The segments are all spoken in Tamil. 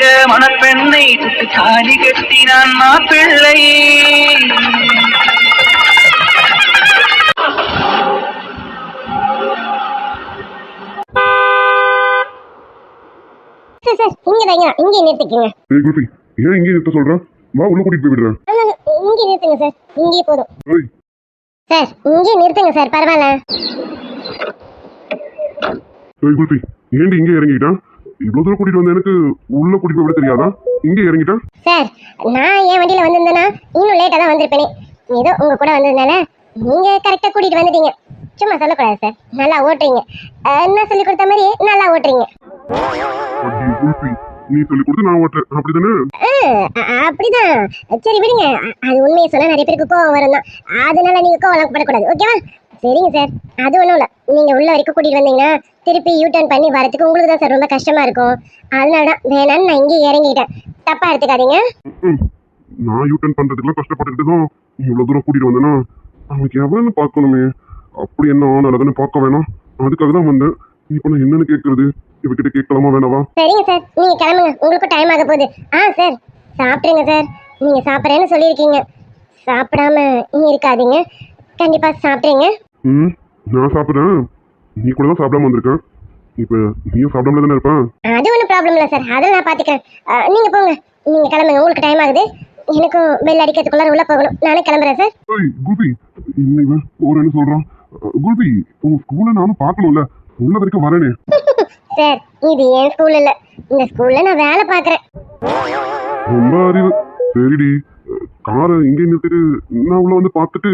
கட்டிட மணப்பெண்ணை சுட்டு தாலி கட்டினான் மாப்பிள்ளை. இங்கே நிறுத்திக்கங்க. ஏன் இங்கே நிறுத்த சொல்றேன்? வா உள்ள கூட்டிட்டு போய் விடுறேன். இங்கே நிறுத்துங்க சார், இங்கே போதும் சார். இங்கே நிறுத்துங்க சார், பரவாயில்ல. ஏண்டி இங்கே இறங்கிட்டான்? இவ்வளவு தூரம் கூட்டிட்டு வந்த எனக்கு உள்ள கூட்டிட்டு போய் தெரியாதா? இங்கே இறங்கிட்டான் சார். நான் என் வண்டியில வந்திருந்தேன்னா இன்னும் லேட்டா தான் வந்திருப்பேனே. ஏதோ உங்க கூட வந்ததுனால நீங்க கரெக்டா கூட்டிட்டு வந்துட்டீங்க. சும்மா சொல்லக்கூடாது சார், நல்லா ஓட்டுறீங்க. என்ன சொல்லி கொடுத்த மாதிரி நல்லா ஓட்டுறீங்க. நீ சொல்லி கொடுத்து நான் ஓட்டுறேன், அப்படிதானே? அப்படிதான். சரி விடுங்க. அது உண்மையை சொன்னா நிறைய பேருக்கு கோவம் வரும் தான். அதனால நீங்க கோவம் படக்கூடாது, ஓகேவா? சரிங்க சார், அது ஒன்றும் இல்லை. நீங்கள் உள்ள வரைக்கும் கூட்டிகிட்டு வந்தீங்கன்னா திருப்பி யூ டர்ன் பண்ணி வரதுக்கு உங்களுக்கு தான் சார் ரொம்ப கஷ்டமாக இருக்கும். அதனால தான் வேணான்னு நான் இங்கே இறங்கிட்டேன். தப்பாக எடுத்துக்காதீங்க. நான் யூ டர்ன் பண்ணுறதுக்குலாம் கஷ்டப்பட்டுட்டு தான் இவ்வளோ தூரம் கூட்டிகிட்டு வந்தேன்னா அவனுக்கு எவ்வளோன்னு பார்க்கணுமே. அப்படி என்ன நல்லதுன்னு பார்க்க வேணாம், அதுக்காக தான் வந்தேன். இப்போ நான் என்னன்னு கேட்கறது? இவகிட்ட கேட்கலாமா வேணாவா? சரிங்க சார், நீங்கள் கிளம்புங்க, உங்களுக்கும் டைம் ஆக போகுது. சார் சாப்பிட்ருங்க சார். நீங்கள் சாப்பிட்றேன்னு சொல்லியிருக்கீங்க, சாப்பிடாம இருக்காதீங்க. கண்டிப்பாக சாப்பிட்றீங்க. நான் சாப்பிட்றேன், நீ கூட தான் சாப்பிடாம வந்திருக்கேன். இப்போ நீயும் சாப்பிடாம தானே இருப்பேன். அது ஒன்றும் ப்ராப்ளம் இல்லை சார், அதை நான் பார்த்துக்கிறேன். நீங்கள் போங்க, நீங்கள் கிளம்புங்க, உங்களுக்கு டைம் ஆகுது. எனக்கும் பெல் அடிக்கிறதுக்குள்ளார உள்ள போகணும். நானே கிளம்புறேன் சார். குல்பி, இன்னைக்கு போறேன்னு சொல்றான். குல்பி, உங்க ஸ்கூல்ல நானும் பார்க்கணும்ல, உள்ள வரைக்கும் வரேனே. சார் இது என் ஸ்கூல் இல்லை, இந்த ஸ்கூல்ல நான் வேலை பார்க்குறேன். ரொம்ப அறிவு. சரிடி, காரை இங்கே நிறுத்திட்டு நான் உள்ள வந்து பார்த்துட்டு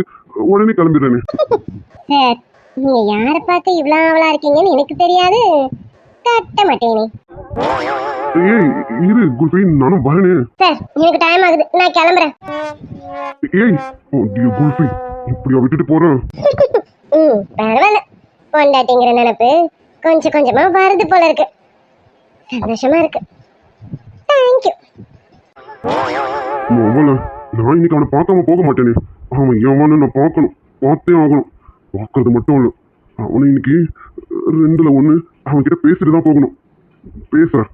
உடனே கிளம்பிடுறேனே. சார் நீங்க யாரை பார்த்து இவ்வளோ அவளா இருக்கீங்கன்னு எனக்கு தெரியாது, கட்ட மாட்டேனே. ஏய் இரு குல்பி, நானும் வரேனே. சார் எனக்கு டைம் ஆகுது, நான் கிளம்புறேன். ஏய் குல்பி, இப்படியா விட்டுட்டு போறேன்? பரவாயில்ல, பொண்டாட்டிங்கிற நினைப்பு கொஞ்சம் கொஞ்சமா வருது போல இருக்கு. சந்தோஷமா இருக்கு. தேங்க்யூ. நான் இன்னைக்கு அவனை பார்க்காம போக மாட்டேனே. அவன் எவனு நான் பார்க்கணும், பார்த்தே ஆகணும். பார்க்கறது மட்டும் இல்லை, அவனை இன்னைக்கு 2ல் 1 அவன் கிட்ட பேசிட்டு தான் போகணும். பேசுறேன்.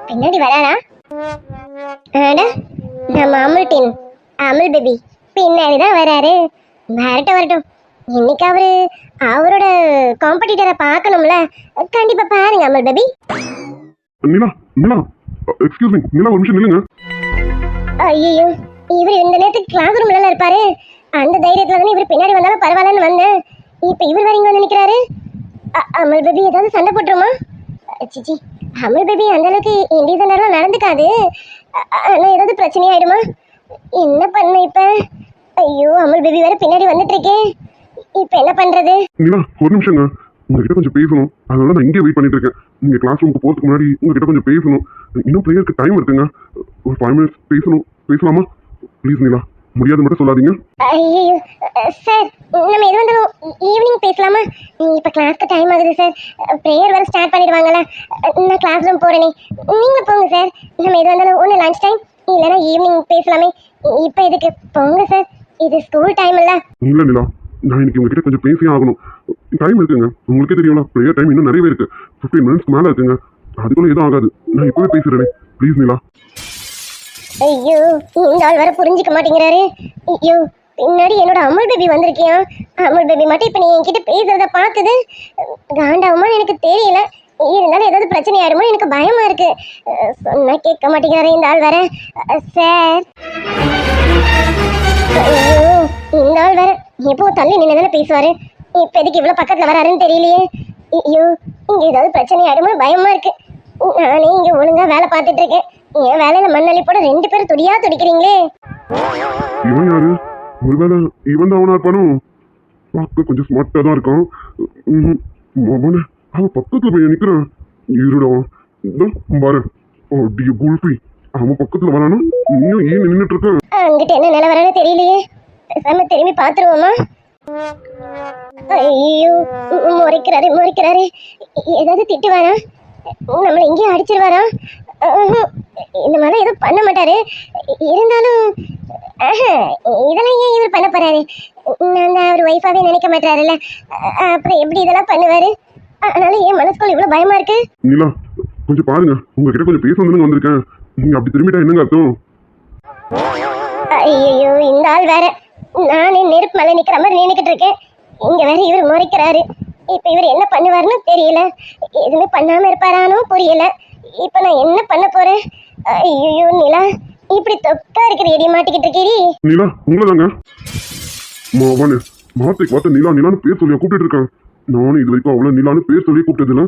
பின்னாடி வரானா? நம்ம அமுல்டின் அமுல் பேபி பின்னாடி தான் வராரு. வரட்டும் வரட்டும். இன்னைக்கு அவரோட காம்படிட்டரை பார்க்கணும்ல, கண்டிப்பா பாருங்க அமுல் பேபி. நிலா நிலா, எக்ஸ்கியூஸ் மீ நிலா, ஒரு நிமிஷம் நில்லுங்க. ஐயோ, இவர் இந்த நேரத்துக்கு கிளாஸ் ரூம்ல இருப்பாரு. அந்த தைரியத்துல தானே இவர் பின்னாடி வந்தாலும் பரவாயில்லன்னு வந்தேன். இப்ப இவர் வர இங்க வந்து நிக்கிறாரு. அமுல் பேபி ஏதாவது சண்டை போட்டுருமா? சிச்சி, அமுல் பேபி அந்த அளவுக்கு இன்டீசென்டாலாம் நடந்துக்காது. ஆனா ஏதாவது பிரச்சனை ஆயிடுமா? என்ன பண்ண இப்ப? ஐயோ, அமுல் பேபி வேற பின்னாடி வந்துட்டு இருக்கே. இப்ப என்ன பண்றது? நிலா ஒரு நிமிஷங்க, உங்ககிட்ட கொஞ்சம் பேசணும். அதனால நான் இங்கே வெயிட் பண்ணிட்டு இருக்கேன். நீங்க கிளாஸ் ரூமுக்கு போறதுக்கு முன்னாடி உங்ககிட்ட கொஞ்சம் பேசணும். இன்னும் ப்ரேயருக்கு டைம் இருக்குங்க, ஒரு 5 minutes பேசணும். பேசலாமா? ப்ளீஸ் நிலா, முடியாது மட்டும் சொல்லாதீங்க. ஐயோ சார், நம்ம எது வந்தாலும் ஈவினிங் பேசலாமா? இப்போ கிளாஸ்க்கு டைம் ஆகுது சார், ப்ரேயர் வேறு ஸ்டார்ட் பண்ணிடுவாங்களா. நான் கிளாஸ் ரூம் போகிறேனே, நீங்கள் போங்க சார். நம்ம எது வந்தாலும் ஒன்று லஞ்ச் டைம் இல்லைன்னா ஈவினிங் பேசலாமே. இப்போ எதுக்கு? போங்க சார், இது ஸ்கூல் டைம் இல்லை. இல்லை நிலா, நான் இன்னைக்கு உங்ககிட்ட கொஞ்சம் பேசியே ஆகணும். டைம் இருக்குங்க, உங்களுக்கே தெரியும்ல, ப்ரேயர் டைம் இன்னும் நிறையவே இருக்கு. 15 minutes மேலே இருக்குங்க. அதுக்குள்ள எதுவும் ஆகாது, நான் இப்பவே பேசுறேனே. ப்ளீஸ் நிலா. ஐயோ, இந்த ஆள் வர புரிஞ்சிக்க மாட்டேங்கிறாரு. ஐயோ, பின்னாடி என்னோட அமுல் பேபி வந்திருக்கியா? அமுல் பேபி மட்டும் இப்போ நீ என்கிட்ட பேசுறத பார்த்தது காண்டாவுமான்னு எனக்கு தெரியல. இருந்தாலும் ஏதாவது பிரச்சனை ஆயிடுமோ எனக்கு பயமா இருக்கு. சொன்னா கேட்க மாட்டேங்கிறாரு இந்த ஆள் வர. சார், ஐயோ இந்த ஆள் வேற எப்போ தள்ளி நின்று தானே பேசுவாரு. இப்போ எதுக்கு இவ்வளோ பக்கத்தில் வராருன்னு தெரியலையே. ஐயோ, இங்கே ஏதாவது பிரச்சனை ஆயிடுமோ பயமா இருக்கு. நானே இங்கே ஒழுங்கா வேலை பார்த்துட்டு இருக்கேன். என் வேலையில மண்ணள்ளி போட 2 பேரும் துடியா துடிக்கிறீங்களே. இவன் யாரு? ஒருவேளை இவன் தான் அவனா இருப்பானோ? பார்க்க கொஞ்சம் ஸ்மார்ட்டா தான் இருக்கான். அவன் பக்கத்துல போய் நிக்கிறான். இருடா பாரு. குல்பி, அவன் பக்கத்துல வரானா? நீயும் ஏன் நின்றுட்டு இருக்க? அங்கிட்ட என்ன நிலவரானு தெரியலையே. பேசாம திரும்பி பாத்துருவோமா? ஐயோ, முறைக்கிறாரு. ஏதாவது திட்டுவாரா? நம்மள எங்கேயும் அடிச்சிருவாரா? இந்த மாதிரி எதுவும் பண்ண மாட்டாரு. இருந்தாலும் இதெல்லாம் ஏன் இவர் பண்ண போறாரு? நான் தான் அவர் ஒய்ஃபாவே நினைக்க மாட்டாருல்ல, அப்புறம் எப்படி இதெல்லாம் பண்ணுவாரு? அதனால என் மனசுக்குள்ள இவ்வளவு பயமா இருக்கு. நிலா, கொஞ்சம் பாருங்க, உங்ககிட்ட கொஞ்சம் பேச வந்திருக்கேன். நீங்க அப்படி திரும்பிட்டா என்னங்க அர்த்தம்? ஐயோ இந்த ஆள் வேற. நானே நெருப்பு மேல நிக்கிற மாதிரி நின்னுக்கிட்டு இருக்கேன். இங்க வேற இவர் முறைக்கிறாரு. இப்ப இவர் என்ன பண்ணுவாருன்னு தெரியல. எதுவுமே பண்ணாம இருப்பாரானோ புரியல. இப்ப நான் என்ன பண்ண போறேன்? ஐயோ நிலா, இப்படி தொக்கா இருக்கிற எடி மாட்டிக்கிட்டு இருக்கீரி. நிலா உங்களதாங்க. மாவானே மாத்தைக்கு பார்த்து நிலா நிலான்னு பேர் சொல்லி கூப்பிட்டு இருக்கேன். நானும் இது வரைக்கும் அவளை நிலான்னு பேர் சொல்லி கூப்பிட்டதுல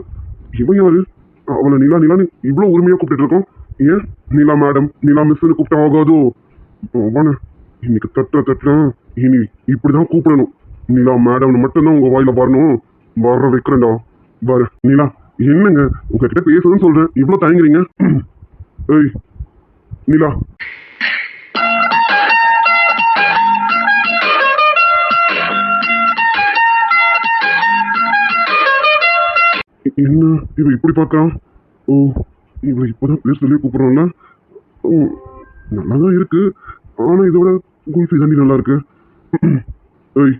இவன் யாரு? அவளை நிலா நிலான்னு இவ்வளவு உரிமையா கூப்பிட்டு இருக்கோம். ஏன் நிலா மேடம் நிலா மிஸ்ன்னு கூப்பிட்டா ஆகாதோ? மாவானே இன்னைக்கு தட்டுற இனி இப்படிதான் கூப்பிடணும். நிலா மேடம்னு மட்டும்தான் உங்க வாயில வரணும். வர வைக்கிறேன்டா. வர நிலா, என்னங்க உங்ககிட்ட பேசணும்னு சொல்றேன், இவ்வளவு தயங்குறீங்க? ஏய் நிலா, என்ன இவ இப்படி பார்க்கறான்? ஓ, இவ இப்பதான் பேர் சொல்லி கூப்பிடுறான்ல. நல்லாதான் இருக்கு, ஆனா இதோட குல்ஃபி தண்ணி நல்லா இருக்கு. ஏய்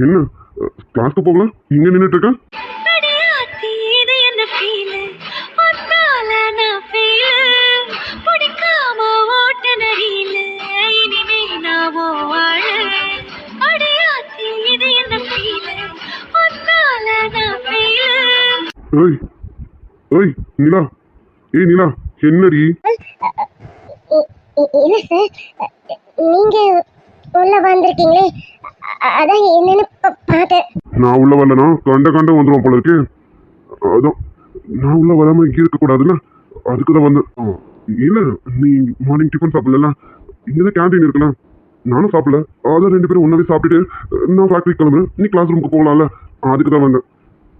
என்ன கிளாஸ்க்கு போகலாம், இங்க நின்றுட்டு இருக்க? ஏய் ஏய் நிலா, ஏய் நிலா, என்னடி? இல்ல சார், நீங்க உள்ள வந்திருக்கீங்களே, அதான் என்னன்னு பார்த்தேன். நான் உள்ள வரலனா கண்ட வந்துருவோம் போல இருக்கு. அதான் நான் உள்ள வராம இங்கே இருக்க கூடாதுல்ல, அதுக்குதான் வந்தேன். இல்ல நீ மார்னிங் டிஃபன் சாப்பிடல, இங்கதான் கேண்டீன் இருக்குல்ல, நானும் சாப்பிடல. அதான் 2 பேரும் ஒன்னாவே சாப்பிட்டுட்டு நான் ஃபேக்டரி கிளம்புறேன், நீ கிளாஸ் ரூமுக்கு போகலாம்ல, அதுக்கு தான் வந்தேன்.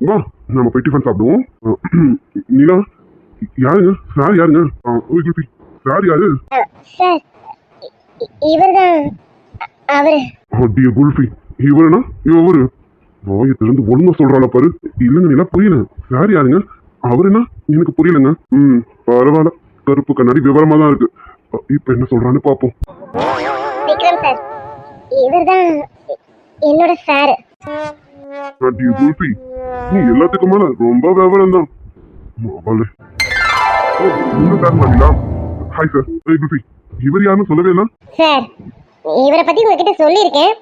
வா நம்ம போய் டிஃபன் சாப்பிடுவோம். நிலா யாருங்க? சார் யாருங்க? சார் யாரு? சார் இவர்தான் அவரு. அப்படியே குல்ஃபி இவருனா இவரு வாயை திறந்து ஒழுங்கா சொல்றாள பாரு. இல்லங்க நிலா புரியல, சார் யாருங்க? அவருனா எனக்கு புரியலங்க. பரவாயில்ல, கருப்பு கண்ணாடி விவரமா தான் இருக்கு. இப்ப என்ன சொல்றான்னு பாப்போம். விக்ரம் சார், இவர்தான் என்னோட சார். அப்படியே குல்ஃபி நீ எல்லாத்துக்கும் மேல ரொம்ப விவரம் தான். Hi sir. குல்ஃபி இவர் யாருன்னு சொல்லவே இல்லை சார். இவரை பத்தி உங்ககிட்ட சொல்லியிருக்கேன்.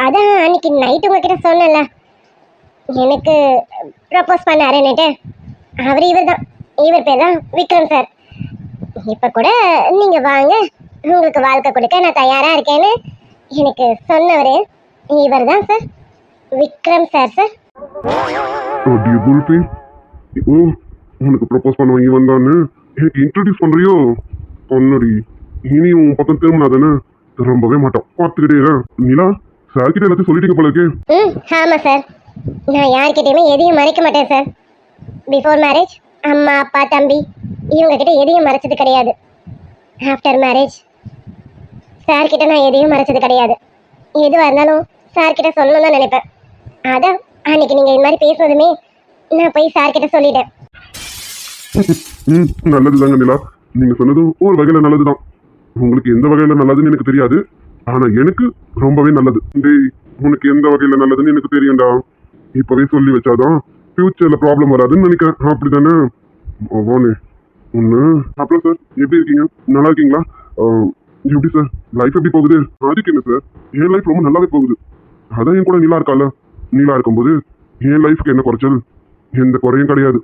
அதான் அன்னைக்கு நைட்டு உங்ககிட்ட சொன்னல, எனக்கு ப்ரப்போஸ் பண்ணாருன்னுட்டு. அவர் இவர் தான். இவர் பேர் தான் விக்ரம் சார். இப்ப கூட நீங்க வாங்க, உங்களுக்கு வாழ்க்கை கொடுக்க நான் தயாரா இருக்கேன்னு எனக்கு சொன்னவர் இவர் தான் சார், விக்ரம் சார். சார் அப்படியே குல்ஃபி, ஓ உனக்கு ப்ரப்போஸ் பண்ண வாங்கி வந்தான்னு எனக்கு இன்ட்ரடியூஸ் பண்றியோ? பொன்னடி இனி உன் பக்கம் திரும்பினாதானே ரொம்பவே மாட்டான், பார்த்துக்கிட்டே நிலா. சார் கிட்ட எல்லாத்தையும் சொல்லிட்டீங்க போல இருக்கு. ஆமா சார், நான் யார்கிட்டயுமே எதையும் மறைக்க மாட்டேன் சார். பிஃபோர் மேரேஜ் அம்மா அப்பா தம்பி இவங்க கிட்ட எதையும் மறைச்சது கிடையாது. ஆஃப்டர் மேரேஜ் சார் கிட்ட நான் எதையும் மறைச்சது கிடையாது. எதுவாக இருந்தாலும் சார் கிட்ட சொல்லணும் தான் நினைப்பேன். அதான் அன்னைக்கு நீங்க இது மாதிரி பேசுனதுமே நான் போய் சார் கிட்ட சொல்லிட்டேன். நல்லதுதாங்க நிலா, நீங்க சொன்னதும் ஒரு வகையில நல்லதுதான். உங்களுக்கு எந்த வகையில நல்லதுன்னு எனக்கு தெரியாது, ஆனா எனக்கு ரொம்பவே நல்லது. டேய் உனக்கு எந்த வகையில நல்லதுன்னு எனக்கு தெரியும்டா. இப்பவே சொல்லி வச்சாதான் ஃபியூச்சர்ல ப்ராப்ளம் வராதுன்னு நினைக்கிறேன். அப்படிதானே? அவானே ஒண்ணு. அப்புறம் சார் எப்படி இருக்கீங்க? நல்லா இருக்கீங்களா? எப்படி சார் லைஃப் எப்படி போகுது? அதுக்கு என்ன சார், என் லைஃப் ரொம்ப நல்லாவே போகுது. அதான் என் கூட நிலா இருக்கால, நிலா இருக்கும்போது என் லைஃப்க்கு என்ன குறைச்சல்? எந்த குறையும் கிடையாது.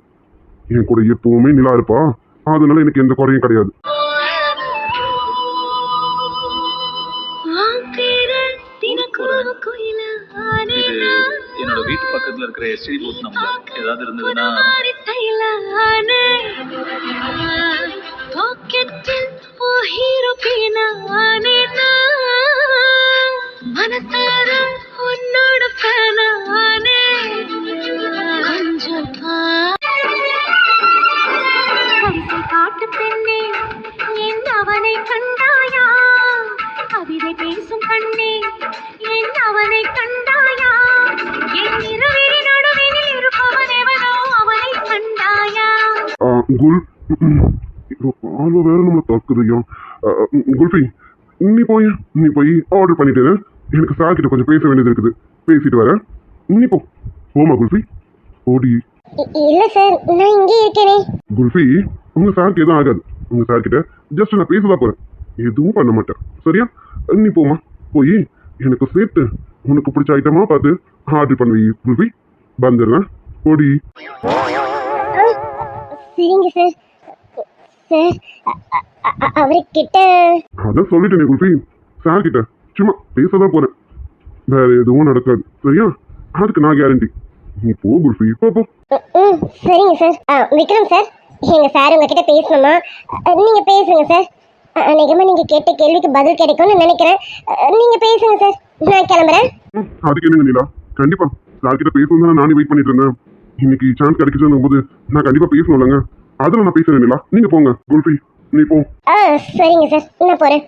என் கூட எப்பவுமே நிலா இருப்பா, அதனால எனக்கு எந்த குறையும் கிடையாது. என்னோட வீட்டு பக்கத்துல இருக்கிற எஸ்டி பூத் நம்பர் ஏதாவது இருந்ததுன்னா காட்டு பெண்ணே என் அவனை கண்டாயா, கவிதை பேசும் கண்ணே என் அவனை கண்டாயா, என் இரவிரி நடுவினில் இருப்பவன் எவனோ அவனை கண்டாயா. குல் ஆல்வா வேற நம்மளை தாக்குதையா? குல்ஃபி நீ போய் ஆர்டர் பண்ணிட்டு எனக்கு சார் கிட்ட கொஞ்சம் பேச வேண்டியது இருக்குது, பேசிட்டு வரேன். நீ போமா குல்ஃபி ஓடி. இல்ல சார், நான் இங்கே இருக்கேனே. குல்ஃபி, உங்க சாருக்கு எதுவும் ஆகாது. உங்க சார் கிட்ட ஜஸ்ட் நான் பேசதான் போறேன், எதுவும் பண்ண மாட்டேன். சரியா? நீ போமா, போய் எனக்கு சேர்த்து உனக்கு பிடிச்ச ஐட்டமா பார்த்து ஆர்டர் பண்ணுவி. குல்ஃபி, வந்துடுறேன், போடி. சரிங்க சார். சார், அவர்கிட்ட அதான் சொல்லிட்டேனே குல்ஃபி, சார் கிட்ட சும்மா பேசதான் போறேன், வேற எதுவும் நடக்காது. சரியா? அதுக்கு நான் கேரண்டி. நீ போ குல்ஃபி, போ போ. சரிங்க சார். விக்ரம் சார், எங்க சார் உங்ககிட்ட பேசணுமா? நீங்க பேசுங்க சார். அநேகமா நீங்க கேட்ட கேள்விக்கு பதில் கிடைக்கும்னு நினைக்கிறேன். நீங்க பேசுங்க சார், நான் கிளம்புறேன். அதுக்கு என்னங்க நிலா, கண்டிப்பா சார் கிட்ட பேசணும் தான் நானே வெயிட் பண்ணிட்டு இருந்தேன். இன்னைக்கு சான்ஸ் கிடைக்குதுன்னு போது நான் கண்டிப்பா பேசணும்லங்க, அதுல நான் பேசுறேன். நிலா, நீங்க போங்க. குல்ஃபி, நீ போ. சரிங்க சார், நான் போறேன்.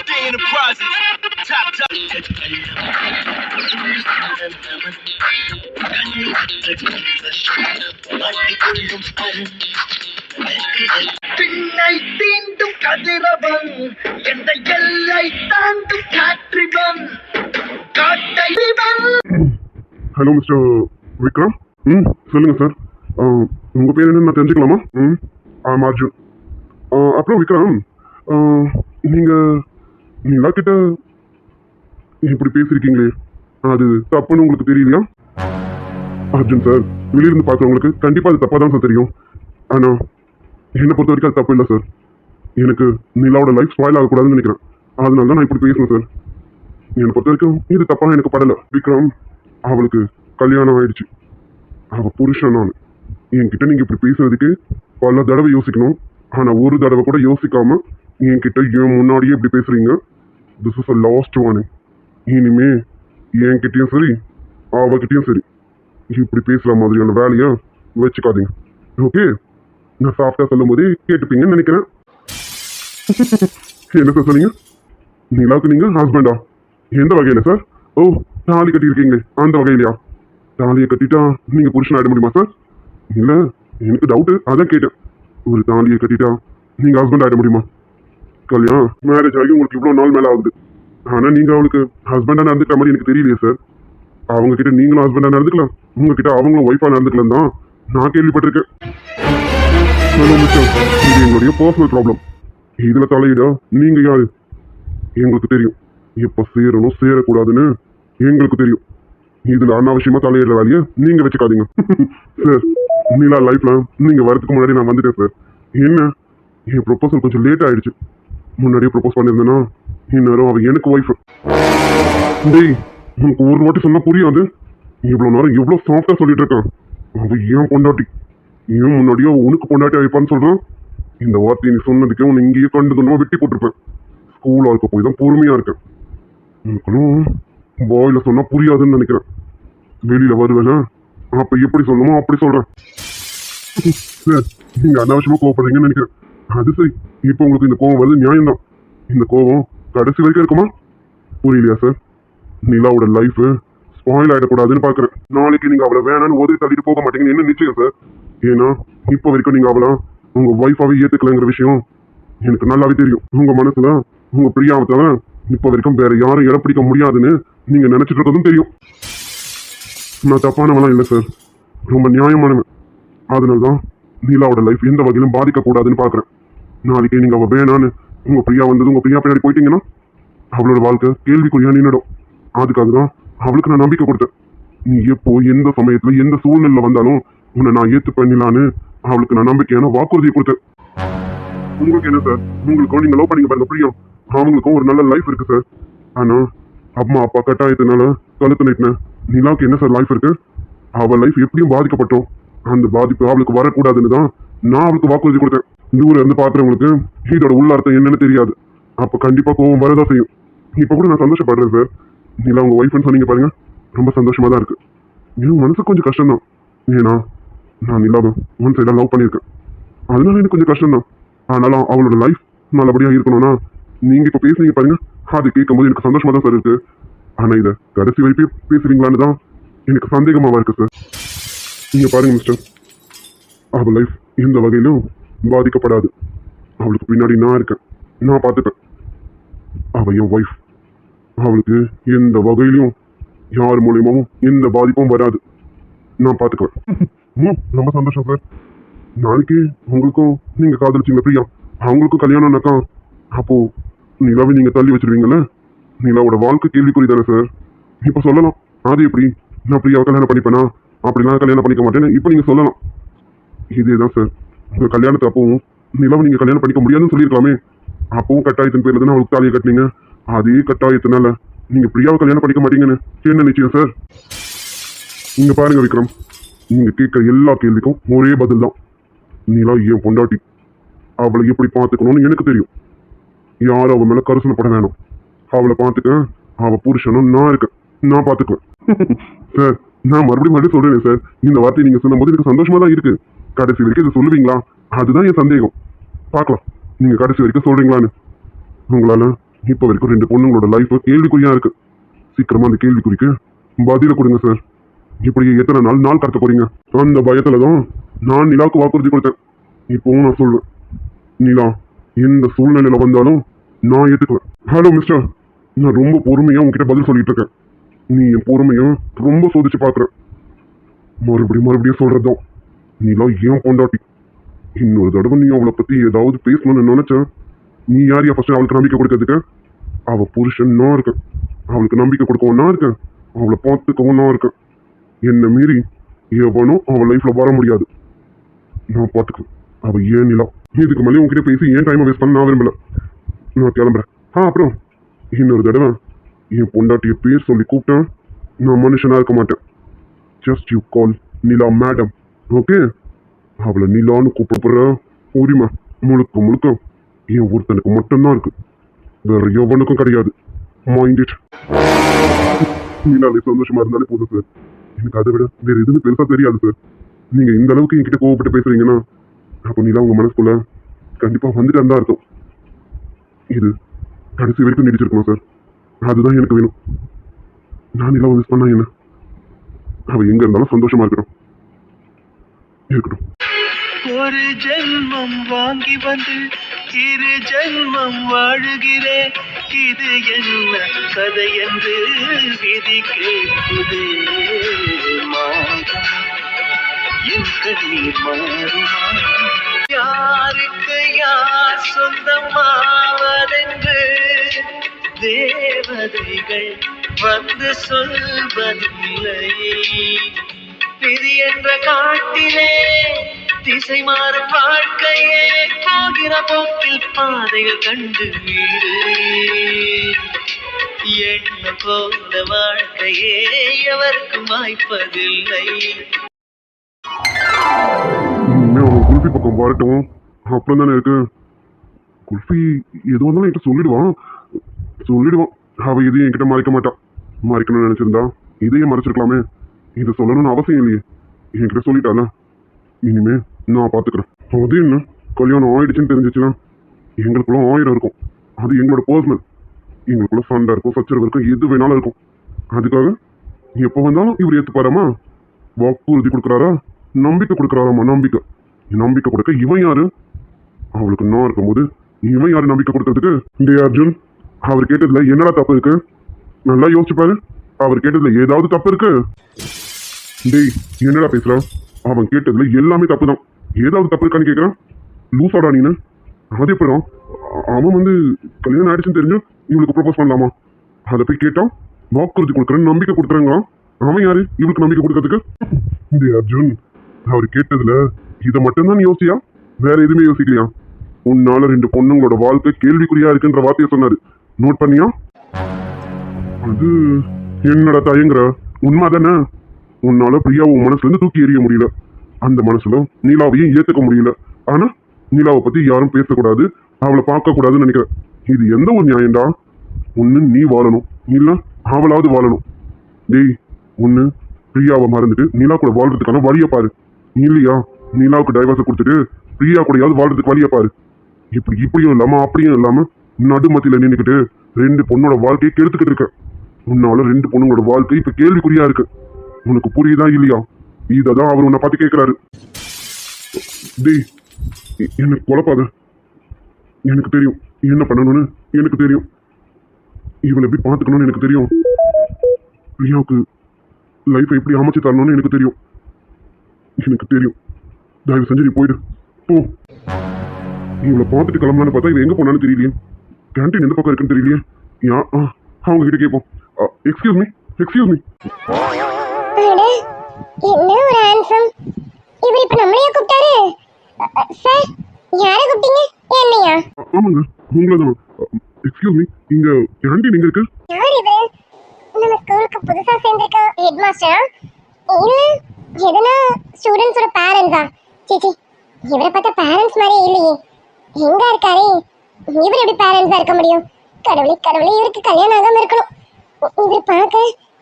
Stay in the process. Top. பின்னை தீண்டும் கதிரவன் எந்த எல்லை தாண்டும் காற்றிவன் காட்டைவன். Hello mister Vikram. சொல்லுங்க சார். உங்க பேர் என்னன்னு நான் தெரிஞ்சுக்கலாமா? ஆமாம், அர்ஜுன். அப்புறம் விக்ரம், நீங்க நிலா கிட்ட இப்படி பேசியிருக்கீங்களே, அது தப்புன்னு உங்களுக்கு தெரியலையா? அர்ஜுன் சார், வெளியிருந்து பார்க்குறவங்களுக்கு கண்டிப்பாக அது தப்பாக தான் சார் தெரியும். ஆனால் என்னை பொறுத்த வரைக்கும் அது தப்பு இல்லை சார். எனக்கு நிலாவோட லைஃப் ஸ்பாயில் ஆகக்கூடாதுன்னு நினைக்கிறேன், அதனால தான் நான் இப்படி பேசுகிறேன் சார். என்னை பொறுத்த வரைக்கும் இது தப்பாக எனக்கு படலை. விக்ரம், அவளுக்கு கல்யாணம் ஆயிடுச்சு, அவள் புருஷன். நான் என்கிட்ட நீங்கள் இப்படி பேசுறதுக்கு பல தடவை யோசிக்கணும், ஆனால் ஒரு தடவை கூட யோசிக்காம என்கிட்ட ஏன் முன்னாடியே இப்படி பேசுறீங்க. This is a last warning. இனிமே என்கிட்டயும் சரி அவகிட்டயும் சரி இப்படி பேசுற மாதிரியான வேலையை வச்சுக்காதீங்க. ஓகே? நான் சாஃப்டா சொல்லும் போதே கேட்டுப்பீங்கன்னு நினைக்கிறேன். என்ன சார் சொன்னீங்க? நிலாவுக்கு நீங்க ஹஸ்பண்டா? எந்த வகையில சார்? ஓ, தாலி கட்டியிருக்கீங்களே அந்த வகையிலையா? தாலியை கட்டிட்டா நீங்க புருஷன் ஆயிட முடியுமா சார்? இல்ல, எனக்கு டவுட்டு, அதான் கேட்டேன். ஒரு தாலியை கட்டிட்டா நீங்க ஹஸ்பண்ட் ஆயிட முடியுமா? கல்யாணம் மேரேஜ் ஆகி உங்களுக்கு இவ்வளோ நாள் மேலே ஆகுது, ஆனால் நீங்கள் அவளுக்கு ஹஸ்பண்டாக நடந்துக்கிற மாதிரி எனக்கு தெரியலையே சார். அவங்க கிட்ட நீங்களும் ஹஸ்பண்டாக நடந்துக்கலாம், உங்ககிட்ட அவங்களும் ஒய்ஃபாக நடந்துக்கலாம் தான் நான் கேள்விப்பட்டிருக்கேன். ஹலோ மிஸ்டர், இது எங்களுடைய பர்சனல் ப்ராப்ளம், இதில் தலையிட நீங்கள் யாரு? எங்களுக்கு தெரியும் எப்போ சேரணும் சேரக்கூடாதுன்னு எங்களுக்கு தெரியும். இதில் அனாவசியமாக தலையிடுற வேலையை நீங்கள் வச்சுக்காதீங்க. சார், நிலா லைஃப்ல நீங்கள் வரதுக்கு முன்னாடி நான் வந்துட்டேன் சார். என்ன, என் ப்ரொபோசல் கொஞ்சம் லேட் ஆயிடுச்சு. முன்னாடியே ப்ரொபோஸ் பண்ணியிருந்தேன்னா இந்நேரம் அவள் எனக்கு ஒய்ஃபு. டேய், உனக்கு ஒரு வாட்டி சொன்னால் புரியாது. இவ்வளோ நேரம் எவ்வளோ சாஃப்டாக சொல்லிட்டு இருக்கான். அவள் ஏன் பொண்டாட்டி, ஏன் முன்னாடியோ உனக்கு பொண்டாட்டி ஆயிப்பான்னு சொல்கிறான். இந்த வார்த்தையை நீ சொன்னதுக்கே உன்னை இங்கேயே கண்டு கொண்டு வெட்டி போட்டிருப்பேன். ஸ்கூலாக இருக்க போய் தான் பொறுமையாக இருக்கேன். உனக்கெல்லாம் பாயில் சொன்னால் புரியாதுன்னு நினைக்கிறேன். வெளியில் வருவேன்னா அப்போ எப்படி சொல்லணுமோ அப்படி சொல்கிறேன். சார், நீங்கள் அனாவசியமாக கோவப்படுறீங்கன்னு நினைக்கிறேன். அது சரி, இப்போ உங்களுக்கு இந்த கோவம் வருது நியாயம்தான். இந்த கோவம் கடைசி வரைக்கும் இருக்குமா? புரியலையா சார்? நிலாவோட லைஃப் ஸ்பாயில் ஆகிடக்கூடாதுன்னு பார்க்குறேன். நாளைக்கு நீங்கள் அவளை வேணான்னு உதவி தள்ளிட்டு போக மாட்டீங்கன்னு என்ன நிச்சயம் சார்? ஏன்னா இப்போ வரைக்கும் நீங்கள் அவளை உங்கள் ஒய்ஃபாகவே ஏற்றுக்கலைங்கிற விஷயம் எனக்கு நல்லாவே தெரியும். உங்கள் மனசுல உங்கள் பிரியாவை தவிர இப்போ வரைக்கும் வேற யாரும் இடம் பிடிக்க முடியாதுன்னு நீங்கள் நினச்சிட்டு இருக்கதும் தெரியும். நான் தப்பானவெல்லாம் இல்லை சார், ரொம்ப நியாயமானவன். அதனால தான் நிலாவோட லைஃப் எந்த வகையிலும் பாதிக்கக்கூடாதுன்னு பார்க்குறேன். நாளைக்கு நீங்கள் அவள் வேணான்னு உங்கள் பிரியா வந்தது உங்கள் பிரியா பின்னாடி போயிட்டீங்கன்னா அவளோட வாழ்க்கை கேள்விக்குறியா நின்றுடும். அதுக்காக தான் அவளுக்கு நான் நம்பிக்கை கொடுத்தேன். நீ எப்போ எந்த சமயத்தில் எந்த சூழ்நிலை வந்தாலும் உன்னை நான் ஏற்று பண்ணிடலான்னு அவளுக்கு நான் நம்பிக்கையான வாக்குறுதியை கொடுத்தேன். உங்களுக்கு என்ன சார், உங்களுக்கும் நீங்கள் லவ் பண்ணிங்க பாருங்க பிரியா, அவங்களுக்கும் ஒரு நல்ல லைஃப் இருக்கு சார். ஆனால் அம்மா அப்பா கட்டாயத்தினால கழுத்து நீட்டினேன். நிலாவுக்கு என்ன சார் லைஃப் இருக்கு? அவள் லைஃப் எப்படியும் பாதிக்கப்பட்டோம். அந்த பாதிப்பு அவளுக்கு வரக்கூடாதுன்னு தான் நான் அவளுக்கு வாக்குறுதி கொடுத்தேன். தூரம் இருந்து பார்க்குறவங்களுக்கு இதோட உள்ளார்த்தம் என்னன்னு தெரியாது. அப்போ கண்டிப்பாக கோவம் வரதான் செய்யும். இப்போ கூட நான் சந்தோஷப்படுறேன் சார். நிலா உங்கள் ஒய்ஃப்னு சொன்னீங்க பாருங்க, ரொம்ப சந்தோஷமா தான் இருக்கு. என் மனசுக்கு கொஞ்சம் கஷ்டம் தான். ஏன்னா நான் நிலாவை ஒன் சைடாக லவ் பண்ணியிருக்கேன், அதனால எனக்கு கொஞ்சம் கஷ்டம் தான். ஆனாலும் அவளோட லைஃப் நல்லபடியாக இருக்கணும்னா நீங்கள் இப்போ பேசுனீங்க பாருங்க, அது கேட்கும் போது எனக்கு சந்தோஷமா தான் சார் இருக்கு. ஆனால் இதை கடைசி வரைக்கும் பேசுறீங்களான்னு தான் எனக்கு சந்தேகமாக இருக்கு சார். நீங்கள் பாருங்க மிஸ்டர், அவள் லைஃப் எந்த வகையிலும் பாதிக்கப்படாது. அவளுக்கு பின்னாடி நான் இருக்கேன், நான் பார்த்துப்பேன். அவ என் ஒய்ஃப். அவளுக்கு எந்த வகையிலும் யார் மூலியமாவும் எந்த பாதிப்பும் வராது. நான் பார்த்துக்குவேன். ரொம்ப சந்தோஷம் சார். நாளைக்கு உங்களுக்கும் நீங்க காதலிச்சிங்க பிரியா, அவங்களுக்கும் கல்யாணம்னாக்கா அப்போ நிலாவை நீங்க தள்ளி வச்சிருவீங்கல்ல? நிலாவோட வாழ்க்கை கேள்விக்குறி தானே சார். இப்ப சொல்லலாம், அது எப்படி நான் பிரியாவை கல்யாணம் பண்ணிப்பேனா, அப்படிலாம் கல்யாணம் பண்ணிக்க மாட்டேன்னு இப்ப நீங்க சொல்லலாம். இதேதான் சார், உங்க கல்யாணத்தை அப்பவும் நிலாவை நீங்க கல்யாணம் பண்ணிக்க முடியாதுன்னு சொல்லியிருக்கலாமே. அப்பவும் கட்டாயத்தின் பேர்ல தானே அவளுக்கு தாலியை கட்டினீங்க. அதே கட்டாயத்தினால நீங்க பிரியாவை கல்யாணம் பண்ணிக்க மாட்டீங்கன்னு என்ன நிச்சயம் சார்? இங்க பாருங்க விக்ரம், நீங்க கேட்கிற எல்லா கேள்விக்கும் ஒரே பதில் தான். நிலா என் பொண்டாட்டி. அவளை எப்படி பார்த்துக்கணும்னு எனக்கு தெரியும். யாரும் அவன் மேல கரிசனப்பட வேணும். அவளை பார்த்துக்க அவ புருஷனும் நான் இருக்கேன், நான் பார்த்துக்குவேன். சார், நான் மறுபடியும் சொல்றேன் சார், இந்த வார்த்தையை நீங்க சொல்லும் போது எனக்கு சந்தோஷமா தான் இருக்கு. கடைசி வரைக்கும் இதை சொல்லுவீங்களா, அதுதான் என் சந்தேகம். பார்க்கலாம் நீங்க கடைசி வரைக்கும் சொல்றீங்களான்னு. உங்களால இப்ப வரைக்கும் 2 பொண்ணுங்களோட லைஃப் கேள்விக்குறியா இருக்கு. சீக்கிரமா அந்த கேள்விக்குறிக்கு பதில கொடுங்க சார். இப்படி எத்தனை நாள் கடத்த போறீங்க? அந்த பயத்துலதான் நான் நிலாவுக்கு வாக்குறுதி கொடுத்தேன். இப்பவும் நான் சொல்வேன், நிலா எந்த சூழ்நிலையில வந்தாலும் நான் ஏத்துக்குவேன். ஹலோ மிஸ்டர், நான் ரொம்ப பொறுமையா உங்ககிட்ட பதில் சொல்லிட்டு இருக்கேன். நீ என் பொறுமையா ரொம்ப சோதிச்சு பாக்குற. மறுபடியும் சொல்றதுதான், நிலா ஏன் பொண்டாட்டி. இன்னொரு தடவை நீ அவளை பத்தி ஏதாவது பேசணும்னு நினைச்ச, நீ யாரையா ஃபர்ஸ்ட் அவளுக்கு நம்பிக்கை கொடுக்கறதுக்கு? அவ புருஷன் நான் இருக்கேன், அவளுக்கு நம்பிக்கை கொடுக்கவும் நான் இருக்கேன், அவளை பார்த்துக்கவும் நான் இருக்கேன். என்ன மீறி எவனும் அவன் லைஃப்ல வர முடியாது. நான் பார்த்துக்குவேன். அவ ஏன் நிலா. இதுக்கு மேலே உங்ககிட்ட பேசி ஏன் டைமை வேஸ்ட் பண்ண நான் விரும்பல. நான் கிளம்புறேன். அப்புறம் இன்னொரு தடவை என் பொண்டாட்டிய பேர் சொல்லி கூப்பிட்டேன், நான் மனுஷனா இருக்க மாட்டேன். Just you call Nila madam, okay? அவளை நிலான்னு கூப்பிடுற உரிமை முழுக்க என் ஒருத்தனுக்கு மட்டும்தான் இருக்கு, வேற எவனுக்கும் கிடையாது. Mind it. நிலாலே சந்தோஷமா இருந்தாலே போதும் சார். எனக்கு அதை விட வேற எதுவும் பெருசா தெரியாது சார். நீங்க இந்த அளவுக்கு என்கிட்ட கோவப்பட்டு பேசுறீங்கன்னா அப்போ நிலா உங்க மனசுக்குள்ள கண்டிப்பா வந்துட்டு தான் இருக்கும். இது கடைசி வரைக்கும் நீடிச்சிருக்கணும் சார். அதுதான் எனக்கு வேணும். நான் நிலாவை மிஸ் பண்ணா என்ன? அவ எங்க இருந்தாலும் சந்தோஷமா இருக்கட்டும். ஒரு ஜென்மம் வாங்கி வந்து 2 ஜென்மம் வாழுகிறேன். இது என்ன கதை என்று விதி கேட்குதே. என் கண்ணீர் மாறுமா? யாருக்கு யார் சொந்தமாவதென்று தேவதைகள் வந்து சொல்வதில்லை. விதி என்ற காட்டிலே திசை மாறும் வாழ்க்கையே, போகிற போக்கில் பாதைகள் கண்டு வீடு. என்ன போல வாழ்க்கையே எவருக்கும் வாய்ப்பதில்லை. அவன் குல்ஃபி பக்கம் வரட்டும், அப்புறம் தானே இருக்கு. குல்ஃபி எது வந்தாலும் என்கிட்ட சொல்லிடுவான். அவ எதையும் என்கிட்ட மறைக்க மாட்டான். மறைக்கணும்னு நினைச்சிருந்தா இதையும் மறைச்சிருக்கலாமே. இதை சொல்லணும்னு அவசியம் இல்லையே. என்கிட்ட சொல்லிட்டால, இனிமே நான் பாத்துக்கிறேன். அது என்ன, கல்யாணம் ஆயிடுச்சுன்னு தெரிஞ்சிச்சுன்னா எங்களுக்குள்ள 1000 இருக்கும். அது எங்களோட பர்சனல். எங்களுக்குள்ள சண்டை இருக்கும், சச்சரவு இருக்கும், எது வேணாலும் இருக்கும். அதுக்காக எப்போ வந்தாலும் இவர் ஏத்துப்பாராமா? வாக்குறுதி கொடுக்குறாரா? நம்பிக்கை கொடுக்குறாராமா? நம்பிக்கை கொடுக்க இவன் யாரு? அவளுக்கு நான் இருக்கும்போது இவன் யாரு நம்பிக்கை கொடுக்கறதுக்கு? டே அர்ஜுன், அவர் கேட்டதுல என்னடா தப்பு இருக்கு? நல்லா யோசிச்சு பாரு. அவர் கேட்டதுல ஏதாவது தப்பு இருக்கு? டேய், என்னடா பேசுற? அவன் கேட்டதுல எல்லாமே தப்பு தான். ஏதாவது தப்பு இருக்கான்னு கேட்கறான். லூசாடா நீனு? அது எப்பறம் அவன் வந்து கல்யாணம் ஆயிடுச்சுன்னு தெரிஞ்சு இவளுக்கு ப்ரொபோஸ் பண்ணலாமா? அதை போய் கேட்டான், வாக்குறுதி கொடுக்குறேன்னு நம்பிக்கை கொடுக்குறாங்களாம். அவன் யாரு இவளுக்கு நம்பிக்கை கொடுக்கறதுக்கு? டேய் அர்ஜுன், அவர் கேட்டதுல இதை மட்டும்தான் நீ யோசியா? வேற எதுவுமே யோசிக்கலையா? உன்னால 2 பொண்ணுங்களோட வாழ்க்கை கேள்விக்குறியா இருக்குன்ற வார்த்தையை சொன்னாரு. நோட் பண்ணியா? அது என்னடா தயங்குற? உண்மைதானே? உன்னால பிரியா உன் மனசுல இருந்து தூக்கி எறிய முடியல. அந்த மனசுல நிலாவையும் ஏத்துக்க முடியல. ஆனா நிலாவை பத்தி யாரும் பேசக்கூடாது, அவளை பார்க்க கூடாதுன்னு நினைக்கிற. இது எந்த ஒரு நியாயம்டா? ஒண்ணு நீ வாழணும், இல்ல அவளாவது வாழணும். டேய், ஒண்ணு பிரியாவை மறந்துட்டு நிலா கூட வாழ்றதுக்கான வழியை பாரு. இல்லையா நிலாவுக்கு டைவர்ஸை கொடுத்துட்டு பிரியா கூடயாவது வாழ்றதுக்கு வழியை பாரு. இப்படியும் இல்லாம அப்படியும் இல்லாம நடுமத்தில நின்றுக்கிட்டு 2 பொண்ணோட வாழ்க்கையை கெடுத்துக்கிட்டு இருக்க. உன்னால 2 பொண்ணுங்களோட வாழ்க்கை இப்ப கேள்விக்குறியா இருக்கு. உனக்கு புரியுதா இல்லையா? இததான் அவர் உன்னை பார்த்து கேட்கிறாரு. டேய், என்ன குழப்பாத. எனக்கு தெரியும் என்ன பண்ணணும்னு எனக்கு தெரியும். இவளை எப்படி பார்த்துக்கணும்னு எனக்கு தெரியும். பிரியாவுக்கு லைஃப்பை எப்படி அமைச்சு தரணும்னு எனக்கு தெரியும். தயவு செஞ்சு நீ போயிடு போ. இவளை பார்த்துட்டு கிளம்பலான்னு பார்த்தா இவ எங்க போனான்னு தெரியலையே. கேன்டீன் எந்த பக்கம் இருக்குன்னு தெரியலையே. அவங்க கிட்ட கேட்போம். Excuse me. என்ன ஒரு ஹேண்ட்ஸம். இவர் இப்ப நம்மளையா கூப்பிட்டாரு? சார் யாரை கூப்பிட்டீங்க? என்னையா? ஆமாங்க உங்களை தான். எக்ஸ்கியூஸ் மீ, இங்க கேன்டீன் எங்க இருக்கு? யார் இது? நம்ம ஸ்கூலுக்கு புதுசா சேர்ந்திருக்க ஹெட் மாஸ்டரா? இல்ல எதனா ஸ்டூடண்ட்ஸோட பேரண்ட்ஸா? சீச்சி, இவரை பார்த்தா பேரண்ட்ஸ் மாதிரியே இல்லையே. எங்க இருக்காரு இவர்? எப்படி பேரண்ட்ஸா இருக்க முடியும்? கடவுளே கடவுளே, இவருக்கு கல்யாணம் ஆகாம இருக்கணும். இவர் பார்க்க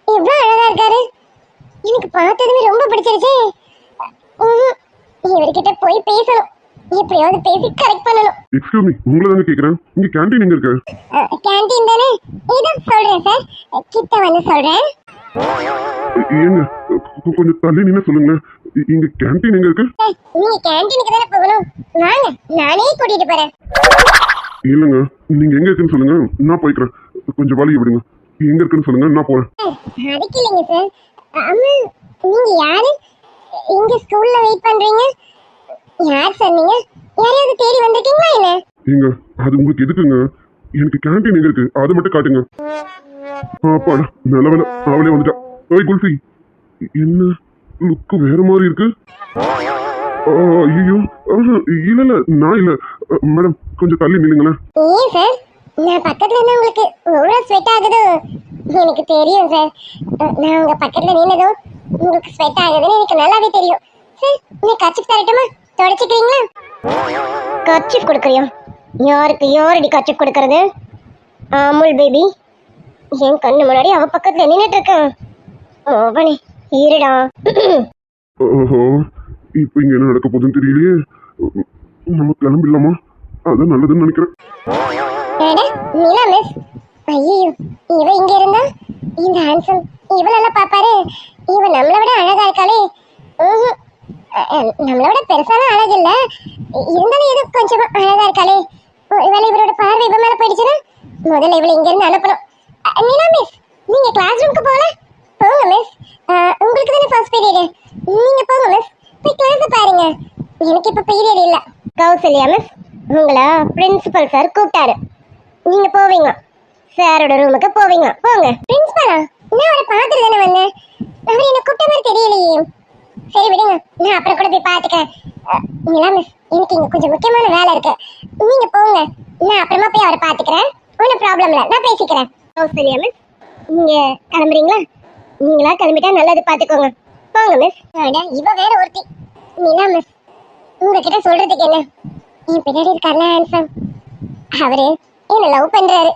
எவ்வளவு அழகா இருக்காரு. எனக்கு பார்த்ததுமே ரொம்ப பிடிச்சிருச்சு. இவர்கிட்ட போய் பேசணும். எப்படியாவது பேசி கரெக்ட் பண்ணணும். எக்ஸ்கியூஸ் மீ, உங்களை தாங்க கேக்குறேன். இங்க கேன்டீன் எங்க இருக்கு? கேன்டீன் தானே? இதோ சொல்றேன் சார், கிட்ட வந்து சொல்றேன். ஏங்க கொஞ்சம் தள்ளி நின்னு சொல்லுங்க. இங்க கேன்டீன் எங்க இருக்கு? நீங்க கேன்டீனுக்கு தானே போகணும். வாங்க, நானே கூட்டிட்டு போறேன். இல்லங்க, நீங்க எங்க இருக்குன்னு சொல்லுங்க, நான் போய்க்கிறேன். கொஞ்சம் வழியை விடுங்க. எங்க இருக்குன்னு சொல்லுங்க, நான் போறேன். அதுக்கு இல்லைங்க சார். ஆமா, நீங்க யாரு? இங்க ஸ்கூல்ல வெயிட் பண்றீங்க? யார் சார் நீங்க? யாரையாவது தேடி வந்திருக்கீங்களா என்ன? ஏங்க அது உங்களுக்கு எதுக்குங்க? எனக்கு கேன்டீன் எங்க இருக்கு அதை மட்டும் காட்டுங்க. அப்பாடா, நல்ல வேலை அவளே வந்துட்டா. ஓய் குல்ஃபி, என்ன லுக்கு வேற மாதிரி இருக்கு? ஐயோ இல்ல நான் இல்ல. மேடம் கொஞ்சம் தள்ளி நில்லுங்களேன். ஏன் சார், நான் பக்கத்துல இருந்தா உங்களுக்கு ஓவரா ஸ்வெட் ஆகுது? எனக்கு தெரியும் சார். நான் உங்க பக்கத்துல நின்னதும் உங்களுக்கு ஸ்வெட் ஆகுதுன்னு எனக்கு நல்லாவே தெரியும் சார். நீ கர்ச்சிப் தரட்டுமா? தொடச்சிக்கிறீங்களா? கர்ச்சிப் கொடுக்குறியா? யாருக்கு யாரடி கர்ச்சிப் கொடுக்கறது? அமுல் பேபி என் கண்ணு முன்னாடி அவ பக்கத்துல நின்னுட்டு இருக்கேன். அவனே இருடா. ஓஹோ, இப்போ இங்க என்ன நடக்க போகுதுன்னு தெரியலையே. நம்ம கிளம்பிடலாமா? அதான் நல்லதுன்னு நினைக்கிறேன். நிலா மிஸ். ஐயோ, இவ இங்க இருந்தா இந்த ஹேண்ட்ஸம் இவளெல்லாம் பாப்பாரு. இவ நம்மளை விட அழகா இருக்காளே. நம்மளை விட பெருசான அழகு இல்ல, இருந்தாலும் ஏதோ கொஞ்சமா அழகா இருக்காளே. ஒருவேளை இவரோட பார்வை இவ மேல போயிடுச்சுன்னா முதல்ல இவளை இங்க இருந்து அனுப்பணும். நிலா மிஸ், நீங்க கிளாஸ் ரூமுக்கு போகல? போங்க மிஸ், உங்களுக்கு தானே ஃபர்ஸ்ட் பீரியட். நீங்க போங்க மிஸ், போய் கிளாஸ் பாருங்க. எனக்கு இப்ப பீரியட் இல்ல. கௌசல்யா மிஸ், உங்களை பிரின்சிபல் சார் கூப்பிட்டாரு. நீங்க போவீங்க, சாரோட ரூமுக்கு போவீங்க. போங்க. பிரின்சிபலா? நான் அவரை பார்த்துட்டு தானே வந்தேன். அவர் என்ன கூப்பிட்ட மாதிரி தெரியலையே. சரி விடுங்க, நான் அப்புறம் கூட போய் பார்த்துக்கிறேன். நிலா மிஸ், எனக்கு இங்க கொஞ்சம் முக்கியமான வேலை இருக்கு. நீங்க போங்க, நான் அப்புறமா போய் அவரை பார்த்துக்கிறேன். ஒன்றும் ப்ராப்ளம் இல்லை, நான் பேசிக்கிறேன். கௌசல்யா மிஸ், நீங்க கிளம்புறீங்களா? நீங்களா கிளம்பிட்டா நல்லது, பார்த்துக்கோங்க. போங்க மிஸ். இவ வேற ஒருத்தி. நிலா மிஸ், உங்ககிட்ட சொல்றதுக்கு என்ன, என் பின்னாடி இருக்காருல ஹேண்ட்ஸம், அவரு என்ன லவ் பண்றாரு.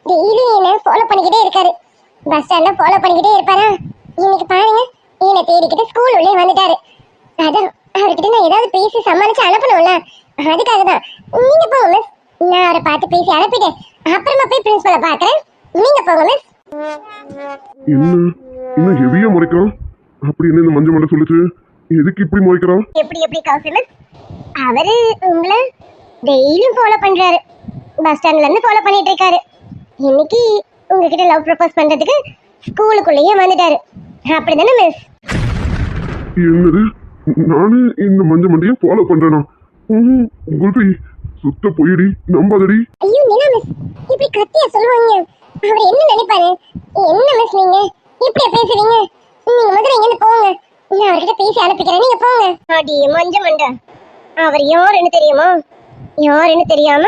டெய்லி என்ன ஃபாலோ பண்ணிக்கிட்டே இருக்காரு. பஸ் ஸ்டாண்ட்ல ஃபாலோ பண்ணிக்கிட்டே இருப்பாரா. இன்னைக்கு பாருங்க, என்னை தேடிக்கிட்டு ஸ்கூல் உள்ளே வந்துட்டாரு. அதான் அவர்கிட்ட நான் ஏதாவது பேசி சமாளிச்சு அனுப்பணும்ல, அதுக்காக தான். நீங்க போங்க மிஸ், நான் அவரை பார்த்து பேசி அனுப்பிட்டு அப்புறமா போய் பிரின்சிபலை பார்க்கறேன். நீங்க போங்க மிஸ். என்ன இன்னும் ஹெவியா முறைக்கிறான்? அப்படி என்ன இந்த மஞ்சள் மண்டை சொல்லுச்சு? எதுக்கு இப்படி முறைக்கிறான்? எப்படி காஃபி மிஸ், அவரு உங்களை டெய்லியும் ஃபாலோ பண்றாரு. பஸ் ஸ்டாண்ட்ல இருந்து ஃபாலோ பண்ணிட்டு இருக்காரு. இன்னைக்கு உங்ககிட்ட லவ் ப்ரப்போஸ் பண்றதுக்கு ஸ்கூலுக்குள்ளேயே வந்துட்டாரு. அப்படிதானே மிஸ்? என்னது, நானு இந்த மஞ்சள் மண்டையை ஃபாலோ பண்றேனா? குல்ஃபி சுத்த போயிடி, நம்பாதடி. ஐயோ நிலா மிஸ், இப்படி கத்தியா சொல்லுவாங்க. அவர் என்ன நினைப்பாரு? என்ன மிஸ் நீங்க இப்படியா பேசுவீங்க? நீங்க முதல்ல இங்க இருந்து போங்க, நான் அவர்கிட்ட பேசி அனுப்பிக்கிறேன். நீங்க போங்க. அடி மஞ்ச மண்டை, அவர் யாருன்னு தெரியுமா? யாருன்னு தெரியாம